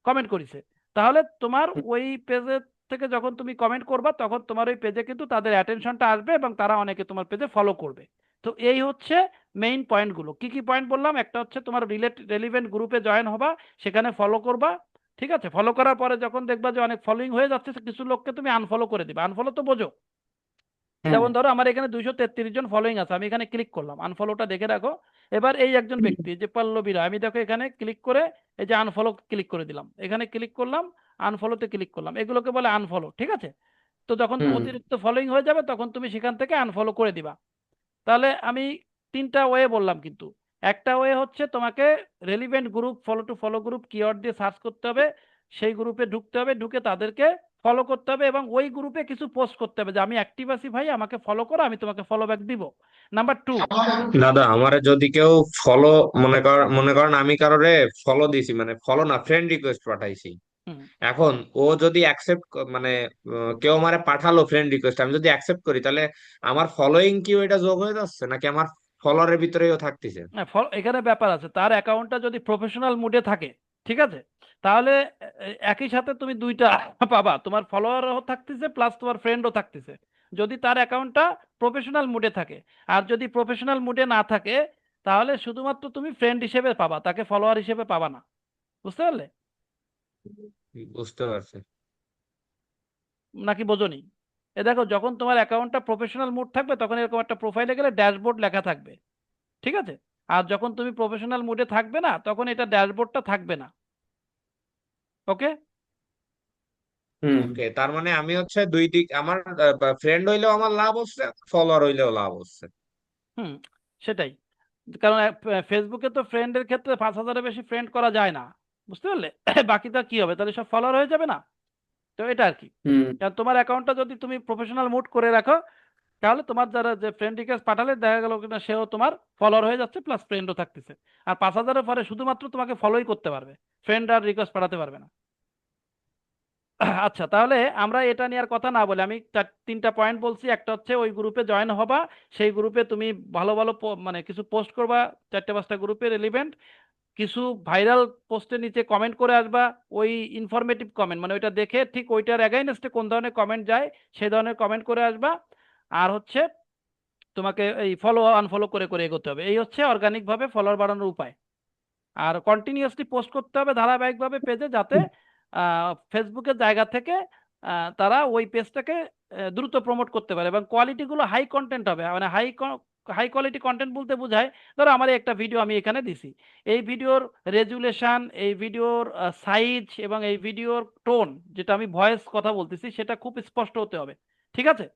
কমেন্ট করেছে। তাহলে তোমার হুম ওই পেজে থেকে যখন তুমি কমেন্ট করবা, তখন তোমার ওই পেজে কিন্তু তাদের অ্যাটেনশনটা আসবে এবং তারা অনেকে তোমার পেজে ফলো করবে। তো এই হচ্ছে মেইন পয়েন্টগুলো। কি কি পয়েন্ট বললাম? একটা হচ্ছে তোমার রেলিভেন্ট গ্রুপে জয়েন হবা, সেখানে ফলো করবা। ঠিক আছে, ফলো করার পরে যখন দেখবা যে অনেক ফলোইং হয়ে যাচ্ছে, কিছু লোককে তুমি আনফলো করে দিবা। আনফলো তো বোঝো? হ্যাঁ যেমন ধরো আমার এখানে 233 জন ফলোইং আছে, আমি এখানে ক্লিক করলাম, আনফলোটা দেখে রাখো। এবার এই একজন ব্যক্তি যে পল্লবী রায়, আমি দেখো এখানে ক্লিক করে এই যে আনফলো ক্লিক করে দিলাম, এখানে ক্লিক করলাম, আনফলোতে ক্লিক করলাম, এগুলোকে বলে আনফলো। ঠিক আছে, তো যখন হুম অতিরিক্ত ফলোইং হয়ে যাবে তখন তুমি সেখান থেকে আনফলো করে দিবা। তাহলে আমি 3টা ওয়ে বললাম, কিন্তু একটা ওয়ে হচ্ছে তোমাকে relevant group, follow to follow group keyword দিয়ে সার্চ করতে হবে, সেই গ্রুপে ঢুকতে হবে, ঢুকে তাদেরকে ফলো করতে হবে এবং ওই গ্রুপে কিছু পোস্ট করতে হবে যে আমি অ্যাক্টিভ আছি ভাই, আমাকে ফলো করো, আমি তোমাকে ফলো ব্যাক দিব। নাম্বার 2। দাদা আমারে যদি কেউ ফলো, মনে করেন আমি কারোরে ফলো দিছি, মানে ফলো না, ফ্রেন্ড রিকোয়েস্ট পাঠাইছি। হুম। এখন ও যদি অ্যাকসেপ্ট, মানে কেউ আমারে পাঠালো ফ্রেন্ড রিকোয়েস্ট, আমি যদি অ্যাকসেপ্ট করি, তাহলে আমার ফলোইং কি ওইটা যোগ হয়ে যাচ্ছে নাকি আমার ফলোয়ারের ভিতরেও থাকতেছে? হ্যাঁ, এখানে ব্যাপার আছে, তার অ্যাকাউন্টটা যদি প্রফেশনাল মুডে থাকে, ঠিক আছে, তাহলে একই সাথে তুমি দুইটা পাবা, তোমার ফলোয়ারও থাকতেছে প্লাস তোমার ফ্রেন্ডও থাকতেছে, যদি তার অ্যাকাউন্টটা প্রফেশনাল মুডে থাকে। আর যদি প্রফেশনাল মুডে না থাকে, তাহলে শুধুমাত্র তুমি ফ্রেন্ড হিসেবে পাবা, তাকে ফলোয়ার হিসেবে পাবা না। বুঝতে পারলে বুঝতে পারছি। নাকি বোঝোনি? এ দেখো, যখন তোমার অ্যাকাউন্টটা প্রফেশনাল মুড থাকবে তখন এরকম একটা প্রোফাইলে গেলে ড্যাশবোর্ড লেখা থাকবে। ঠিক আছে, আর যখন তুমি প্রফেশনাল মুডে থাকবে না, তখন এটা ড্যাশবোর্ডটা থাকবে না। ওকে? হুম ওকে, তার মানে আমি হচ্ছে দুই দিক, আমার ফ্রেন্ড হইলেও আমার লাভ হচ্ছে, ফলোয়ার হইলেও লাভ হচ্ছে। হুম, সেটাই। কারণ ফেসবুকে তো ফ্রেন্ডের ক্ষেত্রে 5,000-এর বেশি ফ্রেন্ড করা যায় না, বুঝতে পারলে? বাকিটা কি হবে, তাহলে সব ফলোয়ার হয়ে যাবে না? তো এটা আর কি। হুম কারণ তোমার অ্যাকাউন্টটা যদি তুমি প্রফেশনাল মোড করে রাখো, তাহলে তোমার যারা যে ফ্রেন্ড রিকোয়েস্ট পাঠালে দেখা গেল কিনা সেও তোমার ফলোয়ার হয়ে যাচ্ছে, প্লাস ফ্রেন্ডও থাকতেছে। আর 5,000-এর পরে শুধুমাত্র তোমাকে ফলোই করতে পারবে, ফ্রেন্ড আর রিকোয়েস্ট পাঠাতে পারবে না। আচ্ছা, তাহলে আমরা এটা নিয়ে আর কথা না বলে আমি 3টা পয়েন্ট বলছি। একটা হচ্ছে ওই গ্রুপে জয়েন হবা, সেই গ্রুপে তুমি ভালো ভালো মানে কিছু পোস্ট করবা, 4টে 5টা গ্রুপে রেলিভেন্ট কিছু ভাইরাল পোস্টের নিচে কমেন্ট করে আসবা। ওই ইনফরমেটিভ কমেন্ট মানে ওইটা দেখে ঠিক ওইটার অ্যাগাইনস্টে কোন ধরনের কমেন্ট যায় সেই ধরনের কমেন্ট করে আসবা। আর হচ্ছে তোমাকে এই ফলো আনফলো করে করে এগোতে হবে। এই হচ্ছে অর্গানিক ভাবে ফলোয়ার বাড়ানোর উপায়। আর কন্টিনিউয়াসলি পোস্ট করতে হবে ধারাবাহিকভাবে পেজে, যাতে ফেসবুকের জায়গা থেকে তারা ওই পেজটাকে দ্রুত প্রমোট করতে পারে, এবং কোয়ালিটিগুলো হাই কন্টেন্ট হবে। মানে হাই কোয়ালিটি কন্টেন্ট বলতে বোঝায়, ধরো আমার এই একটা ভিডিও আমি এখানে দিছি, এই ভিডিওর রেজুলেশন, এই ভিডিওর সাইজ এবং এই ভিডিওর টোন, যেটা আমি ভয়েস কথা বলতেছি সেটা খুব স্পষ্ট হতে হবে, ঠিক আছে?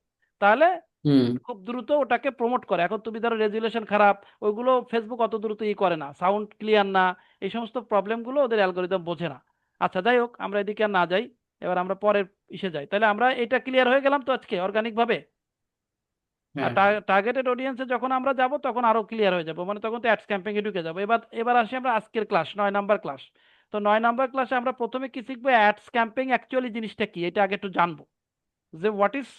তাহলে হুম খুব দ্রুত ওটাকে প্রমোট করে। এখন তুমি ধরো রেজুলেশন খারাপ, ওইগুলো ফেসবুক অত দ্রুত করে না, সাউন্ড ক্লিয়ার না, এই সমস্ত প্রবলেমগুলো ওদের অ্যালগোরিদম বোঝে না। আচ্ছা, যাই হোক, আমরা এদিকে আর না যাই, এবার আমরা পরের ইসে যাই। তাহলে আমরা এটা ক্লিয়ার হয়ে গেলাম তো আজকে অর্গানিক ভাবে। আর হ্যাঁ টার্গেটেড অডিয়েন্সে যখন আমরা যাব তখন আরো ক্লিয়ার হয়ে যাব, মানে তখন তো অ্যাডস ক্যাম্পেইনে ঢুকে যাব। এবার এবার আসি আমরা আজকের ক্লাস, 9 নাম্বার ক্লাস। তো 9 নাম্বার ক্লাসে আমরা প্রথমে কি শিখবো, অ্যাডস ক্যাম্পেইন অ্যাকচুয়ালি জিনিসটা কি এটা আগে একটু জানবো, যে what is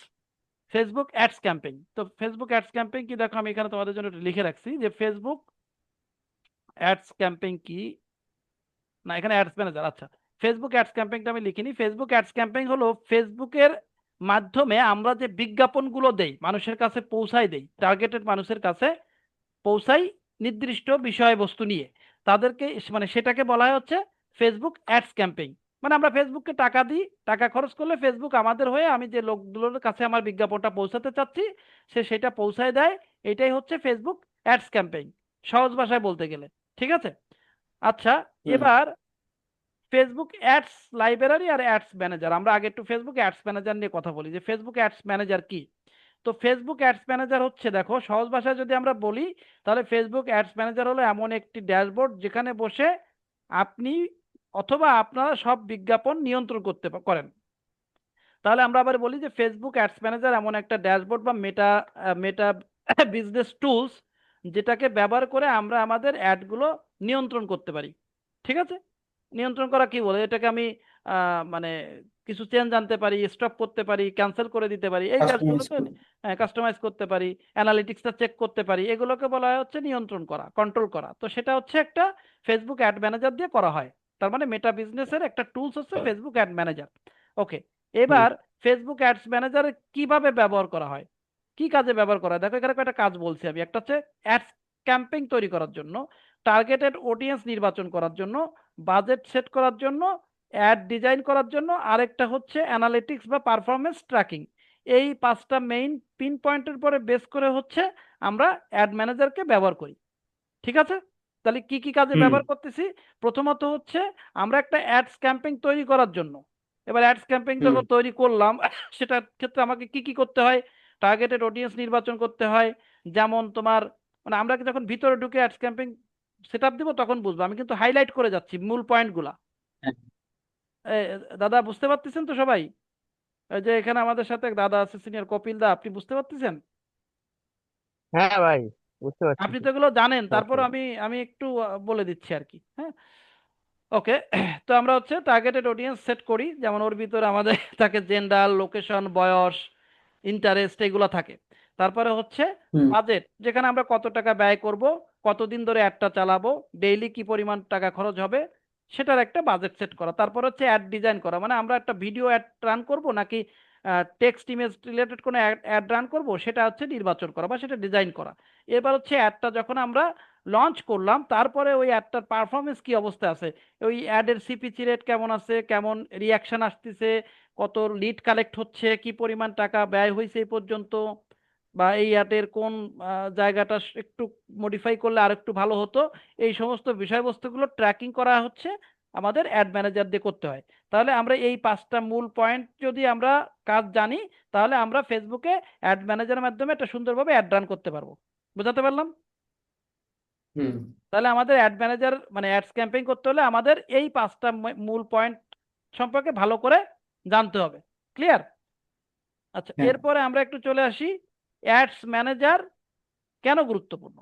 Facebook ads campaign. তো ফেসবুক অ্যাডস ক্যাম্পেইন কি, দেখো আমি এখানে তোমাদের জন্য একটু লিখে রাখছি যে ফেসবুক অ্যাডস ক্যাম্পেইন কি। না, এখানে অ্যাডস ম্যানেজার। আচ্ছা, ফেসবুক অ্যাডস ক্যাম্পেইনটা আমি লিখিনি। ফেসবুক অ্যাডস ক্যাম্পেইন হলো ফেসবুকের মাধ্যমে আমরা যে বিজ্ঞাপনগুলো দেই, মানুষের কাছে পৌঁছাই দেই, টার্গেটেড মানুষের কাছে পৌঁছাই নির্দিষ্ট বিষয়বস্তু নিয়ে, তাদেরকে মানে সেটাকে বলা হয় হচ্ছে ফেসবুক অ্যাডস ক্যাম্পেইন। মানে আমরা ফেসবুককে টাকা দিই, টাকা খরচ করলে ফেসবুক আমাদের হয়ে আমি যে লোকগুলোর কাছে আমার বিজ্ঞাপনটা পৌঁছাতে চাচ্ছি সে সেটা পৌঁছায় দেয়। এটাই হচ্ছে ফেসবুক অ্যাডস ক্যাম্পেইন, সহজ ভাষায় বলতে গেলে, ঠিক আছে? আচ্ছা, হুম এবার ফেসবুক অ্যাডস লাইব্রেরি আর অ্যাডস ম্যানেজার, আমরা আগে একটু ফেসবুক অ্যাডস ম্যানেজার নিয়ে কথা বলি যে ফেসবুক অ্যাডস ম্যানেজার কি। তো ফেসবুক অ্যাডস ম্যানেজার হচ্ছে, দেখো সহজ ভাষায় যদি আমরা বলি, তাহলে ফেসবুক অ্যাডস ম্যানেজার হলো এমন একটি ড্যাশবোর্ড যেখানে বসে আপনি অথবা আপনারা সব বিজ্ঞাপন নিয়ন্ত্রণ করতে করেন। তাহলে আমরা আবার বলি যে ফেসবুক অ্যাডস ম্যানেজার এমন একটা ড্যাশবোর্ড বা মেটা মেটা বিজনেস টুলস যেটাকে ব্যবহার করে আমরা আমাদের অ্যাডগুলো নিয়ন্ত্রণ করতে পারি, ঠিক আছে? নিয়ন্ত্রণ করা কি বলে, এটাকে আমি মানে কিছু চেঞ্জ আনতে পারি, স্টপ করতে পারি, ক্যান্সেল করে দিতে পারি, এই কাস্টমাইজ কাজগুলোকে করে কাস্টমাইজ করতে পারি, অ্যানালিটিক্সটা চেক করতে পারি, এগুলোকে বলা হয় হচ্ছে নিয়ন্ত্রণ করা, কন্ট্রোল করা। তো সেটা হচ্ছে একটা ফেসবুক অ্যাড ম্যানেজার দিয়ে করা হয়। তার মানে মেটা বিজনেসের একটা টুলস হচ্ছে ফেসবুক অ্যাড ম্যানেজার। ওকে, হুম এবার ফেসবুক অ্যাডস ম্যানেজার কিভাবে ব্যবহার করা হয়, কি কাজে ব্যবহার করা হয়, দেখো এখানে কয়েকটা কাজ বলছি আমি। একটা হচ্ছে অ্যাডস ক্যাম্পেইন তৈরি করার জন্য, টার্গেটেড অডিয়েন্স নির্বাচন করার জন্য, বাজেট সেট করার জন্য, অ্যাড ডিজাইন করার জন্য, আরেকটা হচ্ছে অ্যানালিটিক্স বা পারফরমেন্স ট্র্যাকিং। এই 5টা মেইন পিন পয়েন্টের পরে বেস করে হচ্ছে আমরা অ্যাড ম্যানেজারকে ব্যবহার করি, ঠিক আছে? তাহলে কি কি কাজে হুম ব্যবহার করতেছি? প্রথমত হচ্ছে আমরা একটা অ্যাডস ক্যাম্পেইন তৈরি করার জন্য, এবার অ্যাডস ক্যাম্পেইন হুম যখন তৈরি করলাম সেটার ক্ষেত্রে আমাকে কি কি করতে হয়, টার্গেটেড অডিয়েন্স নির্বাচন করতে হয়। যেমন তোমার মানে আমরা যখন ভিতরে ঢুকে অ্যাডস ক্যাম্পেইন সেট আপ দিব তখন বুঝবো, আমি কিন্তু হাইলাইট করে যাচ্ছি মূল পয়েন্টগুলা। হ্যাঁ দাদা বুঝতে পারতেছেন তো সবাই? এই যে এখানে আমাদের সাথে এক দাদা আছে সিনিয়র, কপিল দা, আপনি বুঝতে পারতেছেন? হ্যাঁ ভাই, বুঝতে পারছি আপনি তো। তো এগুলো জানেন, তারপর অবশ্যই। আমি আমি একটু বলে দিচ্ছি আর কি, হ্যাঁ। ওকে, তো আমরা হচ্ছে টার্গেটেড অডিয়েন্স সেট করি, যেমন ওর ভিতরে আমাদের থাকে জেন্ডার, লোকেশন, বয়স, ইন্টারেস্ট, এগুলো থাকে। তারপরে হচ্ছে হুম বাজেট, যেখানে আমরা কত টাকা ব্যয় করব, কতদিন ধরে অ্যাডটা চালাবো, ডেইলি কি পরিমাণ টাকা খরচ হবে, সেটার একটা বাজেট সেট করা। তারপর হচ্ছে অ্যাড ডিজাইন করা, মানে আমরা একটা ভিডিও অ্যাড রান করব নাকি টেক্সট ইমেজ রিলেটেড কোনো অ্যাড রান করব, সেটা হচ্ছে নির্বাচন করা বা সেটা ডিজাইন করা। এবার হচ্ছে অ্যাডটা যখন আমরা লঞ্চ করলাম, তারপরে ওই অ্যাডটার পারফরমেন্স কি অবস্থা আছে, ওই অ্যাডের সিপিসি রেট কেমন আছে, কেমন রিয়াকশন আসতেছে, কত লিড কালেক্ট হচ্ছে, কি পরিমাণ টাকা ব্যয় হয়েছে এই পর্যন্ত, বা এই অ্যাডের কোন জায়গাটা একটু মডিফাই করলে আর একটু ভালো হতো, এই সমস্ত বিষয়বস্তুগুলো ট্র্যাকিং করা হচ্ছে আমাদের অ্যাড ম্যানেজার দিয়ে করতে হয়। তাহলে আমরা এই 5টা মূল পয়েন্ট যদি আমরা কাজ জানি, তাহলে আমরা ফেসবুকে অ্যাড ম্যানেজারের মাধ্যমে একটা সুন্দরভাবে অ্যাড রান করতে পারবো। বুঝাতে পারলাম? হুম তাহলে আমাদের অ্যাড ম্যানেজার মানে অ্যাডস ক্যাম্পেইন করতে হলে আমাদের এই 5টা মূল পয়েন্ট সম্পর্কে ভালো করে জানতে হবে। ক্লিয়ার? আচ্ছা, হ্যাঁ এরপরে আমরা একটু চলে আসি অ্যাডস ম্যানেজার কেন গুরুত্বপূর্ণ।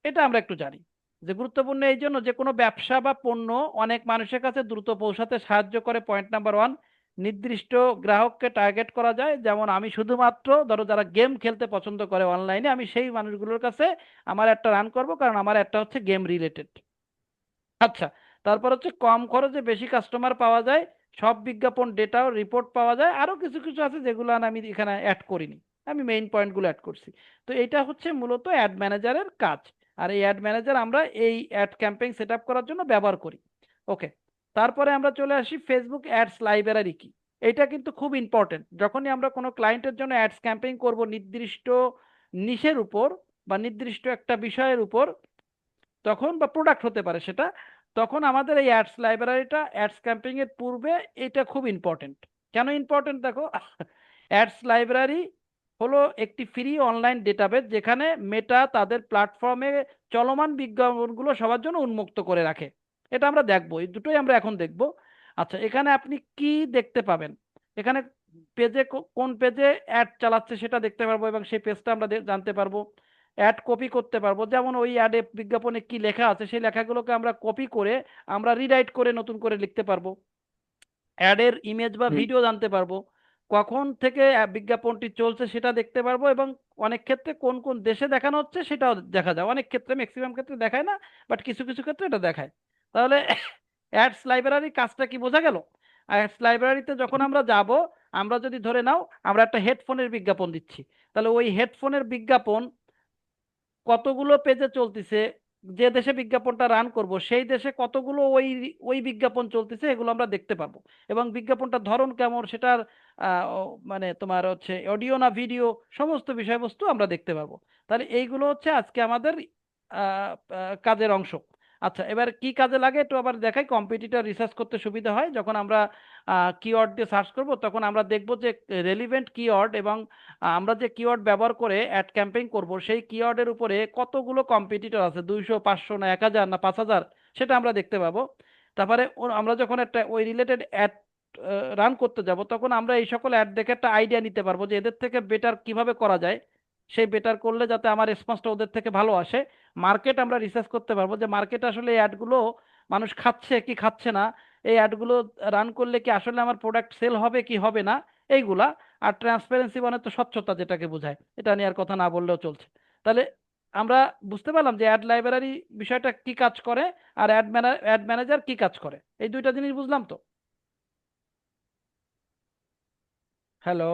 এটা আমরা একটু জানি যে গুরুত্বপূর্ণ এই জন্য যে কোনো ব্যবসা বা পণ্য অনেক মানুষের কাছে দ্রুত পৌঁছাতে সাহায্য করে। পয়েন্ট নাম্বার 1, নির্দিষ্ট গ্রাহককে টার্গেট করা যায়। যেমন আমি শুধুমাত্র ধরো যারা গেম খেলতে পছন্দ করে অনলাইনে, আমি সেই মানুষগুলোর কাছে আমার একটা রান করব, কারণ আমার একটা হচ্ছে গেম রিলেটেড। আচ্ছা, তারপর হচ্ছে কম খরচে বেশি কাস্টমার পাওয়া যায়, সব বিজ্ঞাপন ডেটা ও রিপোর্ট পাওয়া যায়। আরো কিছু কিছু আছে যেগুলো আমি এখানে অ্যাড করিনি, আমি মেইন পয়েন্টগুলো অ্যাড করছি। তো এটা হচ্ছে মূলত অ্যাড ম্যানেজারের কাজ। আর এই অ্যাড ম্যানেজার আমরা এই অ্যাড ক্যাম্পেইন সেট আপ করার জন্য ব্যবহার করি। ওকে, তারপরে আমরা চলে আসি ফেসবুক অ্যাডস লাইব্রেরি কি। এটা কিন্তু খুব ইম্পর্টেন্ট। যখনই আমরা কোনো ক্লায়েন্টের জন্য অ্যাডস ক্যাম্পেইন করব নির্দিষ্ট নিশের উপর বা নির্দিষ্ট একটা বিষয়ের উপর, তখন বা প্রোডাক্ট হতে পারে সেটা, তখন আমাদের এই অ্যাডস লাইব্রেরিটা অ্যাডস ক্যাম্পেইন এর পূর্বে এটা খুব ইম্পর্টেন্ট। কেন ইম্পর্টেন্ট দেখো, অ্যাডস লাইব্রেরি হলো একটি ফ্রি অনলাইন ডেটাবেস যেখানে মেটা তাদের প্ল্যাটফর্মে চলমান বিজ্ঞাপনগুলো সবার জন্য উন্মুক্ত করে রাখে। এটা আমরা দেখবো, এই দুটোই আমরা এখন দেখব। আচ্ছা, এখানে আপনি কি দেখতে পাবেন, এখানে পেজে কোন পেজে অ্যাড চালাচ্ছে সেটা দেখতে পারবো এবং সেই পেজটা আমরা জানতে পারবো। অ্যাড কপি করতে পারবো, যেমন ওই অ্যাডে বিজ্ঞাপনে কি লেখা আছে সেই লেখাগুলোকে আমরা কপি করে আমরা রিরাইট করে নতুন করে লিখতে পারবো। অ্যাডের ইমেজ বা হুম ভিডিও জানতে পারবো, কখন থেকে বিজ্ঞাপনটি চলছে সেটা দেখতে পারবো, এবং অনেক ক্ষেত্রে কোন কোন দেশে দেখানো হচ্ছে সেটাও দেখা যায়। অনেক ক্ষেত্রে, ম্যাক্সিমাম ক্ষেত্রে দেখায় না, বাট কিছু কিছু ক্ষেত্রে এটা দেখায়। তাহলে অ্যাডস লাইব্রেরি কাজটা কি বোঝা গেল? অ্যাডস লাইব্রেরিতে যখন আমরা যাব, আমরা যদি ধরে নাও আমরা একটা হেডফোনের বিজ্ঞাপন দিচ্ছি, তাহলে ওই হেডফোনের বিজ্ঞাপন কতগুলো পেজে চলতেছে, যে দেশে বিজ্ঞাপনটা রান করব সেই দেশে কতগুলো ওই ওই বিজ্ঞাপন চলতেছে, এগুলো আমরা দেখতে পাবো। এবং বিজ্ঞাপনটার ধরন কেমন সেটার মানে তোমার হচ্ছে অডিও না ভিডিও, সমস্ত বিষয়বস্তু আমরা দেখতে পাবো। তাহলে এইগুলো হচ্ছে আজকে আমাদের কাজের অংশ। আচ্ছা, এবার কি কাজে লাগে একটু আবার দেখাই। কম্পিটিটর রিসার্চ করতে সুবিধা হয় যখন আমরা কিওয়ার্ড দিয়ে সার্চ করব, তখন আমরা দেখব যে রেলিভেন্ট কিওয়ার্ড এবং আমরা যে কিওয়ার্ড ব্যবহার করে অ্যাড ক্যাম্পেইন করব সেই কিওয়ার্ডের উপরে কতগুলো কম্পিটিটর আছে, 200, 500 না 1000 না 5000, সেটা আমরা দেখতে পাবো। তারপরে আমরা যখন একটা ওই রিলেটেড অ্যাড রান করতে যাব, তখন আমরা এই সকল অ্যাড দেখে একটা আইডিয়া নিতে পারবো যে এদের থেকে বেটার কিভাবে করা যায়, সেই বেটার করলে যাতে আমার রেসপন্সটা ওদের থেকে ভালো আসে। মার্কেট আমরা রিসার্চ করতে পারবো যে মার্কেট আসলে এই অ্যাডগুলো মানুষ খাচ্ছে কি খাচ্ছে না, এই অ্যাডগুলো রান করলে কি আসলে আমার প্রোডাক্ট সেল হবে কি হবে না, এইগুলা। আর ট্রান্সপারেন্সি মানে তো স্বচ্ছতা যেটাকে বোঝায়, এটা নিয়ে আর কথা না বললেও চলছে। তাহলে আমরা বুঝতে পারলাম যে অ্যাড লাইব্রেরি বিষয়টা কি কাজ করে আর অ্যাড ম্যানেজার কি কাজ করে, এই দুইটা জিনিস বুঝলাম তো। হ্যালো?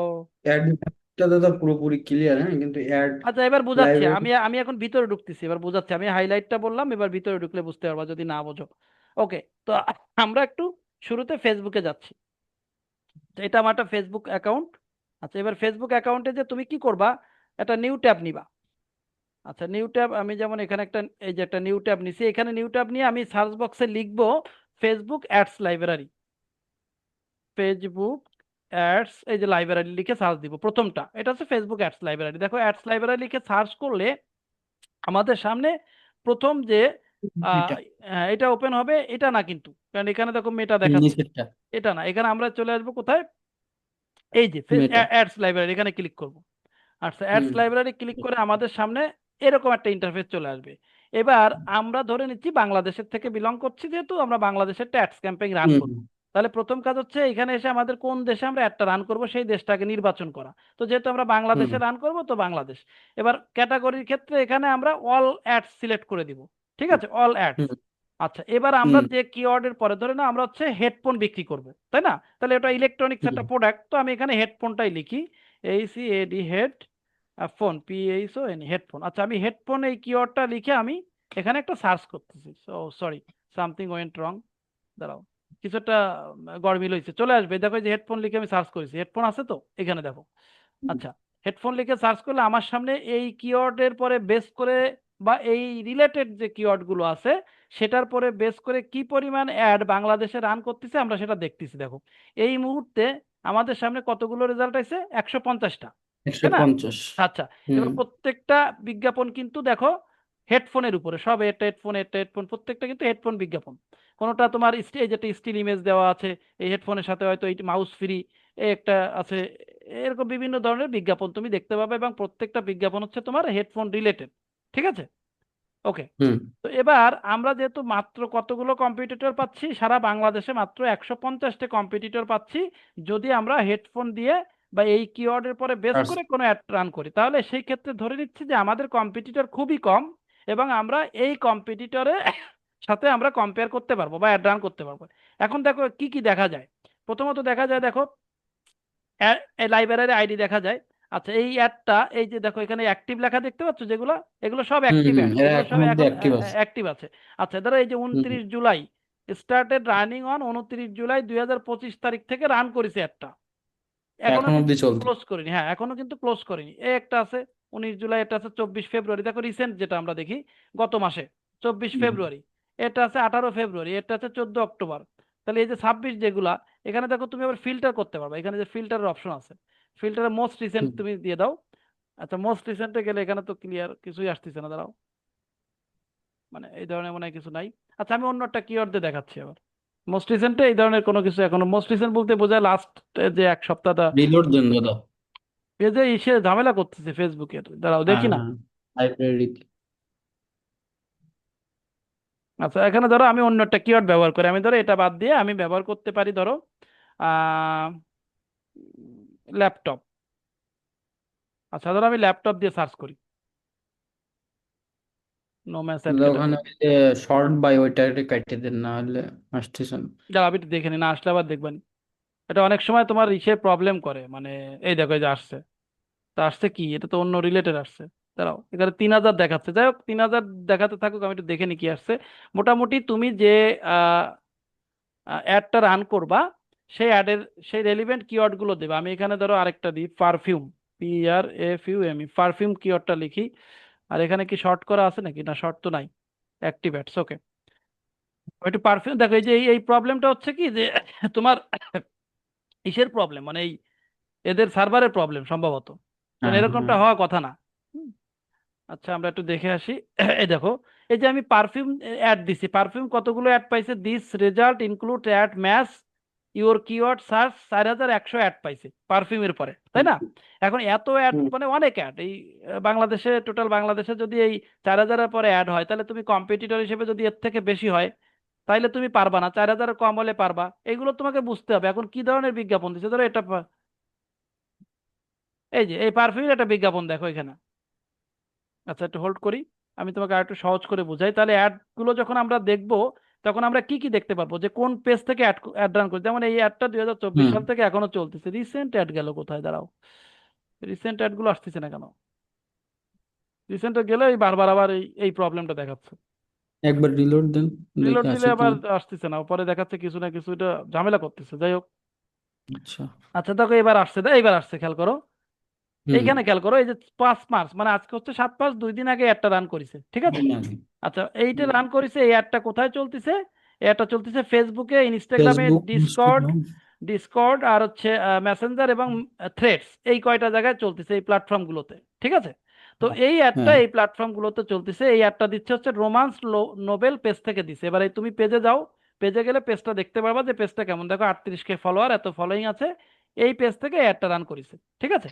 অ্যাডটা দাদা পুরোপুরি ক্লিয়ার, হ্যাঁ, কিন্তু অ্যাড আচ্ছা, এবার বুঝাচ্ছি, লাইব্রেরি। আমি আমি এখন ভিতরে ঢুকতেছি, এবার বুঝাচ্ছি। আমি হাইলাইটটা বললাম, এবার ভিতরে ঢুকলে বুঝতে পারবা যদি না বোঝো। ওকে, তো আমরা একটু শুরুতে ফেসবুকে যাচ্ছি। তো এটা আমার একটা ফেসবুক অ্যাকাউন্ট। আচ্ছা, এবার ফেসবুক অ্যাকাউন্টে যে তুমি কি করবা, একটা নিউ ট্যাব নিবা। আচ্ছা, নিউ ট্যাব আমি যেমন এখানে একটা, এই যে একটা নিউ ট্যাব নিছি, এখানে নিউ ট্যাব নিয়ে আমি সার্চ বক্সে লিখবো Facebook ads library. Facebook ads, এই যে লাইব্রেরি লিখে সার্চ দিব, প্রথমটা এটা হচ্ছে ফেসবুক অ্যাডস লাইব্রেরি। দেখো অ্যাডস লাইব্রেরি লিখে সার্চ করলে আমাদের সামনে প্রথম যে আহ, এটা এটা ওপেন হবে, এটা না কিন্তু, কারণ এখানে দেখো মেটা দেখাচ্ছে, নিচেরটা এটা না। এখানে আমরা চলে আসবো কোথায়, এই যে মেটা। অ্যাডস লাইব্রেরি, এখানে ক্লিক করব। আচ্ছা, অ্যাডস হুম লাইব্রেরি ক্লিক করে আমাদের সামনে এরকম একটা ইন্টারফেস চলে আসবে। এবার আমরা ধরে নিচ্ছি বাংলাদেশের থেকে বিলং করছি, যেহেতু আমরা বাংলাদেশের অ্যাডস ক্যাম্পেইন রান করব। হুম তাহলে প্রথম কাজ হচ্ছে এখানে এসে আমাদের কোন দেশে আমরা অ্যাডটা রান করব সেই দেশটাকে নির্বাচন করা। তো যেহেতু আমরা হুম বাংলাদেশে রান করব, তো বাংলাদেশ। এবার ক্যাটাগরির ক্ষেত্রে এখানে আমরা অল অ্যাডস সিলেক্ট করে দিব। ঠিক আছে, অল অ্যাডস। হুম আচ্ছা, এবার আমরা হুম যে কিওয়ার্ডের পরে ধরে না আমরা হচ্ছে হেডফোন বিক্রি করব, তাই না? তাহলে এটা ইলেকট্রনিক্স হুম একটা প্রোডাক্ট, তো আমি এখানে হেডফোনটাই লিখি, ACAD head phone, PHON headphone. আচ্ছা, আমি হেডফোন এই কিওয়ার্ডটা লিখে আমি এখানে একটা সার্চ করতেছি। সরি, সামথিং ওয়েন্ট রং, দাঁড়াও, কিছু একটা গরমিল হয়েছে, চলে আসবে। দেখো এই যে হেডফোন লিখে আমি সার্চ করেছি, হেডফোন আছে তো এখানে দেখো। আচ্ছা, হেডফোন লিখে সার্চ করলে আমার সামনে এই কিওয়ার্ডের পরে বেস করে বা এই রিলেটেড যে কিওয়ার্ড গুলো আছে সেটার পরে বেস করে কি পরিমাণ অ্যাড বাংলাদেশে রান করতেছে আমরা সেটা দেখতেছি। দেখো এই মুহূর্তে আমাদের সামনে কতগুলো রেজাল্ট আছে, 150টা, একশো তাই না? পঞ্চাশ আচ্ছা, হুম এবার প্রত্যেকটা বিজ্ঞাপন কিন্তু দেখো হেডফোনের উপরে, সব এটা হেডফোন এটা হেডফোন, প্রত্যেকটা কিন্তু হেডফোন বিজ্ঞাপন। কোনোটা তোমার এই যেটা স্টিল ইমেজ দেওয়া আছে, এই হেডফোনের সাথে হয়তো এই মাউস ফ্রি একটা আছে, এরকম বিভিন্ন ধরনের বিজ্ঞাপন তুমি দেখতে পাবে এবং প্রত্যেকটা বিজ্ঞাপন হচ্ছে তোমার হেডফোন রিলেটেড। ঠিক আছে, ওকে। হুম তো এবার আমরা যেহেতু মাত্র কতগুলো কম্পিটিটর পাচ্ছি, সারা বাংলাদেশে মাত্র 150টা কম্পিটিটর পাচ্ছি যদি আমরা হেডফোন দিয়ে বা এই কিওয়ার্ডের পরে বেস আচ্ছা। করে কোনো অ্যাড রান করি, তাহলে সেই ক্ষেত্রে ধরে নিচ্ছি যে আমাদের কম্পিটিটর খুবই কম এবং আমরা এই কম্পিটিটরের সাথে আমরা কম্পেয়ার করতে পারবো বা অ্যাড রান করতে পারবো। এখন দেখো কি কি দেখা যায়। প্রথমত দেখা যায়, দেখো লাইব্রেরি আইডি দেখা যায়। আচ্ছা, এই অ্যাডটা, এই যে দেখো এখানে অ্যাক্টিভ লেখা দেখতে পাচ্ছ, যেগুলো এগুলো সব অ্যাক্টিভ হুম অ্যাড, এরা এগুলো এখন সব অব্দি এখন অ্যাক্টিভ আছে। অ্যাক্টিভ আছে। আচ্ছা, ধরো এই যে হুম 29 July started running on 29 July 2025 তারিখ থেকে রান করেছে অ্যাডটা, এখনো এখন কিন্তু অব্দি চলতে। ক্লোজ করিনি। হ্যাঁ, এখনো কিন্তু ক্লোজ করিনি। এই একটা আছে 19 জুলাই, এটা আছে 24 ফেব্রুয়ারি, দেখো রিসেন্ট যেটা আমরা দেখি গত মাসে চব্বিশ হুম ফেব্রুয়ারি এটা আছে 18 ফেব্রুয়ারি, এটা আছে 14 অক্টোবর। তাহলে এই যে 26 যেগুলা, এখানে দেখো তুমি আবার ফিল্টার করতে পারবে, এখানে যে ফিল্টারের অপশন আছে, ফিল্টারে মোস্ট রিসেন্ট হুম। তুমি দিয়ে দাও। আচ্ছা, মোস্ট রিসেন্টে গেলে এখানে তো ক্লিয়ার কিছুই আসতেছে না, দাঁড়াও, মানে এই ধরনের মনে হয় কিছু নাই। আচ্ছা, আমি অন্য একটা কিওয়ার্ড দিয়ে দেখাচ্ছি আবার। মোস্ট রিসেন্টে এই ধরনের কোনো কিছু এখনো, মোস্ট রিসেন্ট বলতে বোঝায় লাস্ট যে এক সপ্তাহটা। রিলোড দেন দাদা। পেজে এসে ঝামেলা করতেছে ফেসবুকের, দাঁড়াও হ্যাঁ দেখি না। হ্যাঁ লাইব্রেরিতে। আচ্ছা, এখানে ধরো আমি অন্য একটা কিওয়ার্ড ব্যবহার করি, আমি ধরো এটা বাদ দিয়ে আমি ব্যবহার করতে পারি ধরো ল্যাপটপ। আচ্ছা, ধরো আমি ল্যাপটপ দিয়ে সার্চ করি, নো ম্যাচ দাদা অ্যাড। ওখানে ওই যে শর্ট বাই ওইটা একটা কেটে দেন না হলে আসতেছে না। দাঁড়াও আমি একটু দেখে নি, না আসলে আবার দেখবেন। এটা অনেক সময় তোমার ইসে প্রবলেম করে, মানে এই দেখো এই যে আসছে, তা আসছে কি, এটা তো অন্য রিলেটেড আসছে। দাঁড়াও, এখানে 3000 দেখাচ্ছে, যাই হোক 3000 দেখাতে থাকুক, আমি একটু দেখে নি কি আসছে। মোটামুটি তুমি যে অ্যাডটা রান করবা সেই অ্যাডের সেই রেলিভেন্ট কিওয়ার্ড গুলো দেবে। আমি এখানে ধরো আরেকটা দিই, পারফিউম, PRFUME, পারফিউম কিওয়ার্ডটা লিখি। আর এখানে কি শর্ট করা আছে নাকি, না শর্ট তো নাই, অ্যাক্টিভ অ্যাডস, ওকে। একটু পারফিউম, দেখো এই যে এই প্রবলেমটা হচ্ছে কি যে তোমার ইসের প্রবলেম, মানে এই এদের সার্ভারের প্রবলেম সম্ভবত, কারণ হ্যাঁ হ্যাঁ এরকমটা হওয়ার কথা না। হুম, আচ্ছা আমরা একটু দেখে আসি। এই দেখো, এই যে আমি পারফিউম অ্যাড দিছি, পারফিউম কতগুলো অ্যাড পাইছে, this result include ad match your keyword search 4100 ad পাইছে পারফিউমের পরে, তাই না? এখন এত অ্যাড হুম মানে অনেক অ্যাড এই বাংলাদেশে, টোটাল বাংলাদেশে যদি এই 4000-এর পরে অ্যাড হয়, তাহলে তুমি কম্পিটিটর হিসেবে যদি এর থেকে বেশি হয় তাইলে তুমি পারবা না, 4000-এর কম হলে পারবা। এগুলো তোমাকে বুঝতে হবে। এখন কি ধরনের বিজ্ঞাপন দিচ্ছে, ধরো এটা এই যে এই পারফিউমের একটা বিজ্ঞাপন দেখো এখানে। আচ্ছা, একটু হোল্ড করি, আমি তোমাকে আর একটু সহজ করে বুঝাই, তাহলে অ্যাড গুলো যখন আমরা দেখবো তখন আমরা কি কি দেখতে পারবো, যে কোন পেজ থেকে অ্যাড রান করছে। যেমন এই অ্যাডটা 2024 হুম সাল থেকে এখনো চলতেছে, রিসেন্ট অ্যাড গেল কোথায়, দাঁড়াও, রিসেন্ট অ্যাড গুলো আসতেছে না কেন, রিসেন্ট গেলে এই বারবার আবার এই এই প্রবলেমটা দেখাচ্ছে। একবার রিলোড দেন রিলোড দেখে দিলে আসে আবার কিনা। আসতেছে না, পরে দেখাচ্ছে কিছু না কিছু, এটা ঝামেলা করতেছে, যাই হোক। আচ্ছা আচ্ছা দেখো এবার আসছে, এইবার আসছে, খেয়াল করো। হুম এইখানে খেয়াল করো, এই যে 5 মার্চ, মানে আজকে হচ্ছে 7 মার্চ, 2 দিন আগে একটা রান করেছে, ঠিক আছে? আচ্ছা, এইটা রান করেছে, এই অ্যাডটা কোথায় চলতেছে? এই অ্যাডটা চলতেছে ফেসবুকে, ইনস্টাগ্রামে, ফেসবুক ডিসকর্ড, ইনস্টাগ্রাম। ডিসকর্ড আর হচ্ছে মেসেঞ্জার এবং থ্রেডস, এই কয়টা জায়গায় চলতেছে এই প্ল্যাটফর্ম গুলোতে, ঠিক আছে? তো এই অ্যাডটা হ্যাঁ এই প্ল্যাটফর্ম গুলোতে চলতেছে, এই অ্যাডটা দিচ্ছে হচ্ছে রোমান্স নোবেল পেজ থেকে দিছে। এবার এই তুমি পেজে যাও, পেজে গেলে পেজটা দেখতে পারবা যে পেজটা কেমন, দেখো 38K ফলোয়ার, এত ফলোয়িং আছে, এই পেজ থেকে অ্যাডটা রান করেছে, ঠিক আছে?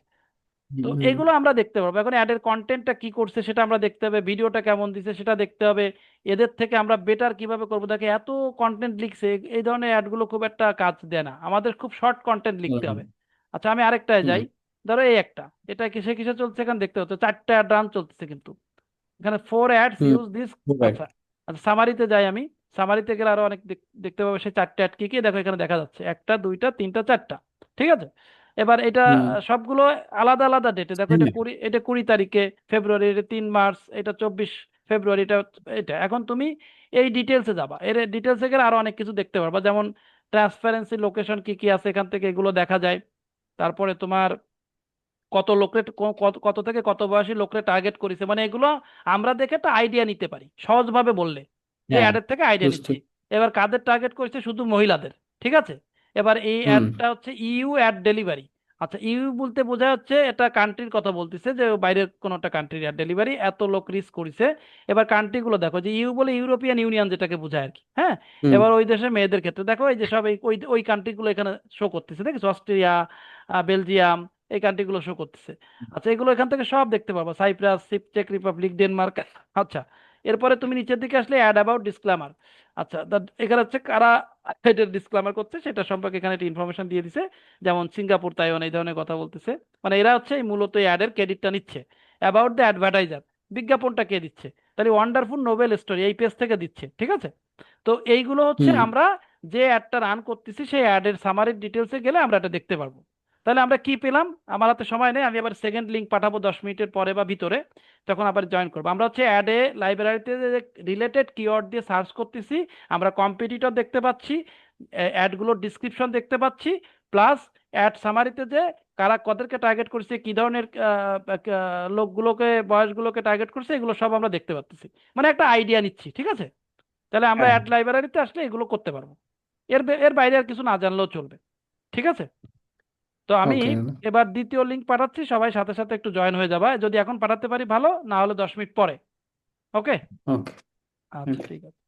তো হুম এগুলো আমরা দেখতে পারবো। এখন অ্যাডের কন্টেন্টটা কি করছে সেটা আমরা দেখতে হবে, ভিডিওটা কেমন দিছে সেটা দেখতে হবে, এদের থেকে আমরা বেটার কিভাবে করবো। দেখে এত কন্টেন্ট লিখছে, এই ধরনের অ্যাডগুলো খুব একটা কাজ দেয় না, আমাদের খুব শর্ট কন্টেন্ট লিখতে হুম হবে। আচ্ছা, আমি আরেকটায় হুম যাই, ধরো এই একটা, এটা কিসে কিসে চলছে এখানে দেখতে হতো, 4টা অ্যাড রান চলতেছে কিন্তু এখানে, 4 ads hmm use this. Right. আচ্ছা, আচ্ছা সামারিতে যাই আমি, সামারিতে গেলে আরো অনেক দেখতে পাবো সেই 4টা অ্যাড কি কি, দেখো এখানে দেখা যাচ্ছে, একটা দুইটা তিনটা চারটা, ঠিক আছে? এবার এটা হুম সবগুলো আলাদা আলাদা ডেটে, দেখো এটা হ্যাঁ 20, এটা 20 তারিখে ফেব্রুয়ারি, এটা 3 মার্চ, এটা 24 ফেব্রুয়ারি, এটা এটা এখন তুমি এই ডিটেলসে যাবা, এর ডিটেলসে গেলে আরো অনেক কিছু দেখতে পারবা, যেমন ট্রান্সপারেন্সি, লোকেশন কি কি আছে এখান থেকে এগুলো দেখা যায়। তারপরে তোমার কত লোকের কত কত থেকে কত বয়সী লোকের টার্গেট করেছে, মানে এগুলো আমরা দেখে একটা আইডিয়া নিতে পারি সহজভাবে বললে, এই হ্যাঁ, অ্যাডের থেকে আইডিয়া বুঝতে নিচ্ছি। এবার কাদের টার্গেট করেছে? শুধু মহিলাদের, ঠিক আছে। এবার এই হুম অ্যাডটা হচ্ছে ইউ অ্যাড ডেলিভারি। আচ্ছা, ইউ বলতে বোঝা যাচ্ছে এটা কান্ট্রির কথা বলতেছে, যে বাইরের কোনো একটা কান্ট্রির অ্যাড ডেলিভারি এত লোক রিচ করেছে। এবার কান্ট্রিগুলো দেখো, যে ইউ বলে ইউরোপিয়ান ইউনিয়ন যেটাকে বোঝায় আর কি, হ্যাঁ। হুম এবার ওই দেশের মেয়েদের ক্ষেত্রে দেখো, এই যে সব ওই ওই কান্ট্রিগুলো এখানে শো করতেছে, দেখেছো? অস্ট্রিয়া, বেলজিয়াম, এই কান্ট্রিগুলো শো করতেছে। আচ্ছা, এগুলো এখান থেকে সব দেখতে পাবো, সাইপ্রাস, চেক রিপাবলিক, ডেনমার্ক। আচ্ছা, এরপরে তুমি নিচের দিকে আসলে অ্যাড অ্যাবাউট ডিসক্লেমার। আচ্ছা, এখানে হচ্ছে কারা এটা ডিসক্লেমার করছে সেটা সম্পর্কে এখানে একটা ইনফরমেশন দিয়ে দিছে, যেমন সিঙ্গাপুর, তাইওয়ান, এই ধরনের কথা বলতেছে। মানে এরা হচ্ছে এই মূলত এই অ্যাডের ক্রেডিটটা নিচ্ছে। অ্যাবাউট দ্য অ্যাডভার্টাইজার, বিজ্ঞাপনটা কে দিচ্ছে? তাহলে ওয়ান্ডারফুল নোবেল স্টোরি এই পেজ থেকে দিচ্ছে, ঠিক আছে। তো এইগুলো হচ্ছে হুম আমরা যে অ্যাডটা রান করতেছি সেই অ্যাডের সামারির ডিটেলসে গেলে আমরা এটা দেখতে পারবো। তাহলে আমরা কি পেলাম? আমার হাতে সময় নেই, আমি আবার সেকেন্ড লিঙ্ক পাঠাবো 10 মিনিটের পরে বা ভিতরে, তখন আবার জয়েন করবো। আমরা হচ্ছে অ্যাডে লাইব্রেরিতে রিলেটেড কিওয়ার্ড দিয়ে সার্চ করতেছি, আমরা কম্পিটিটর দেখতে পাচ্ছি, অ্যাডগুলোর ডিসক্রিপশন দেখতে পাচ্ছি, প্লাস অ্যাড সামারিতে যে কারা কদেরকে টার্গেট করছে, কি ধরনের লোকগুলোকে, বয়সগুলোকে টার্গেট করছে, এগুলো সব আমরা দেখতে পাচ্ছি। মানে একটা আইডিয়া নিচ্ছি, ঠিক আছে। তাহলে আমরা হ্যাঁ অ্যাড লাইব্রেরিতে আসলে এগুলো করতে পারবো। এর বাইরে আর কিছু না জানলেও চলবে, ঠিক আছে। তো আমি ওকে দাদা এবার দ্বিতীয় লিঙ্ক পাঠাচ্ছি, সবাই সাথে সাথে একটু জয়েন হয়ে যাবা, যদি এখন পাঠাতে পারি ভালো, না হলে 10 মিনিট পরে। ওকে, ওকে আচ্ছা, ঠিক আছে।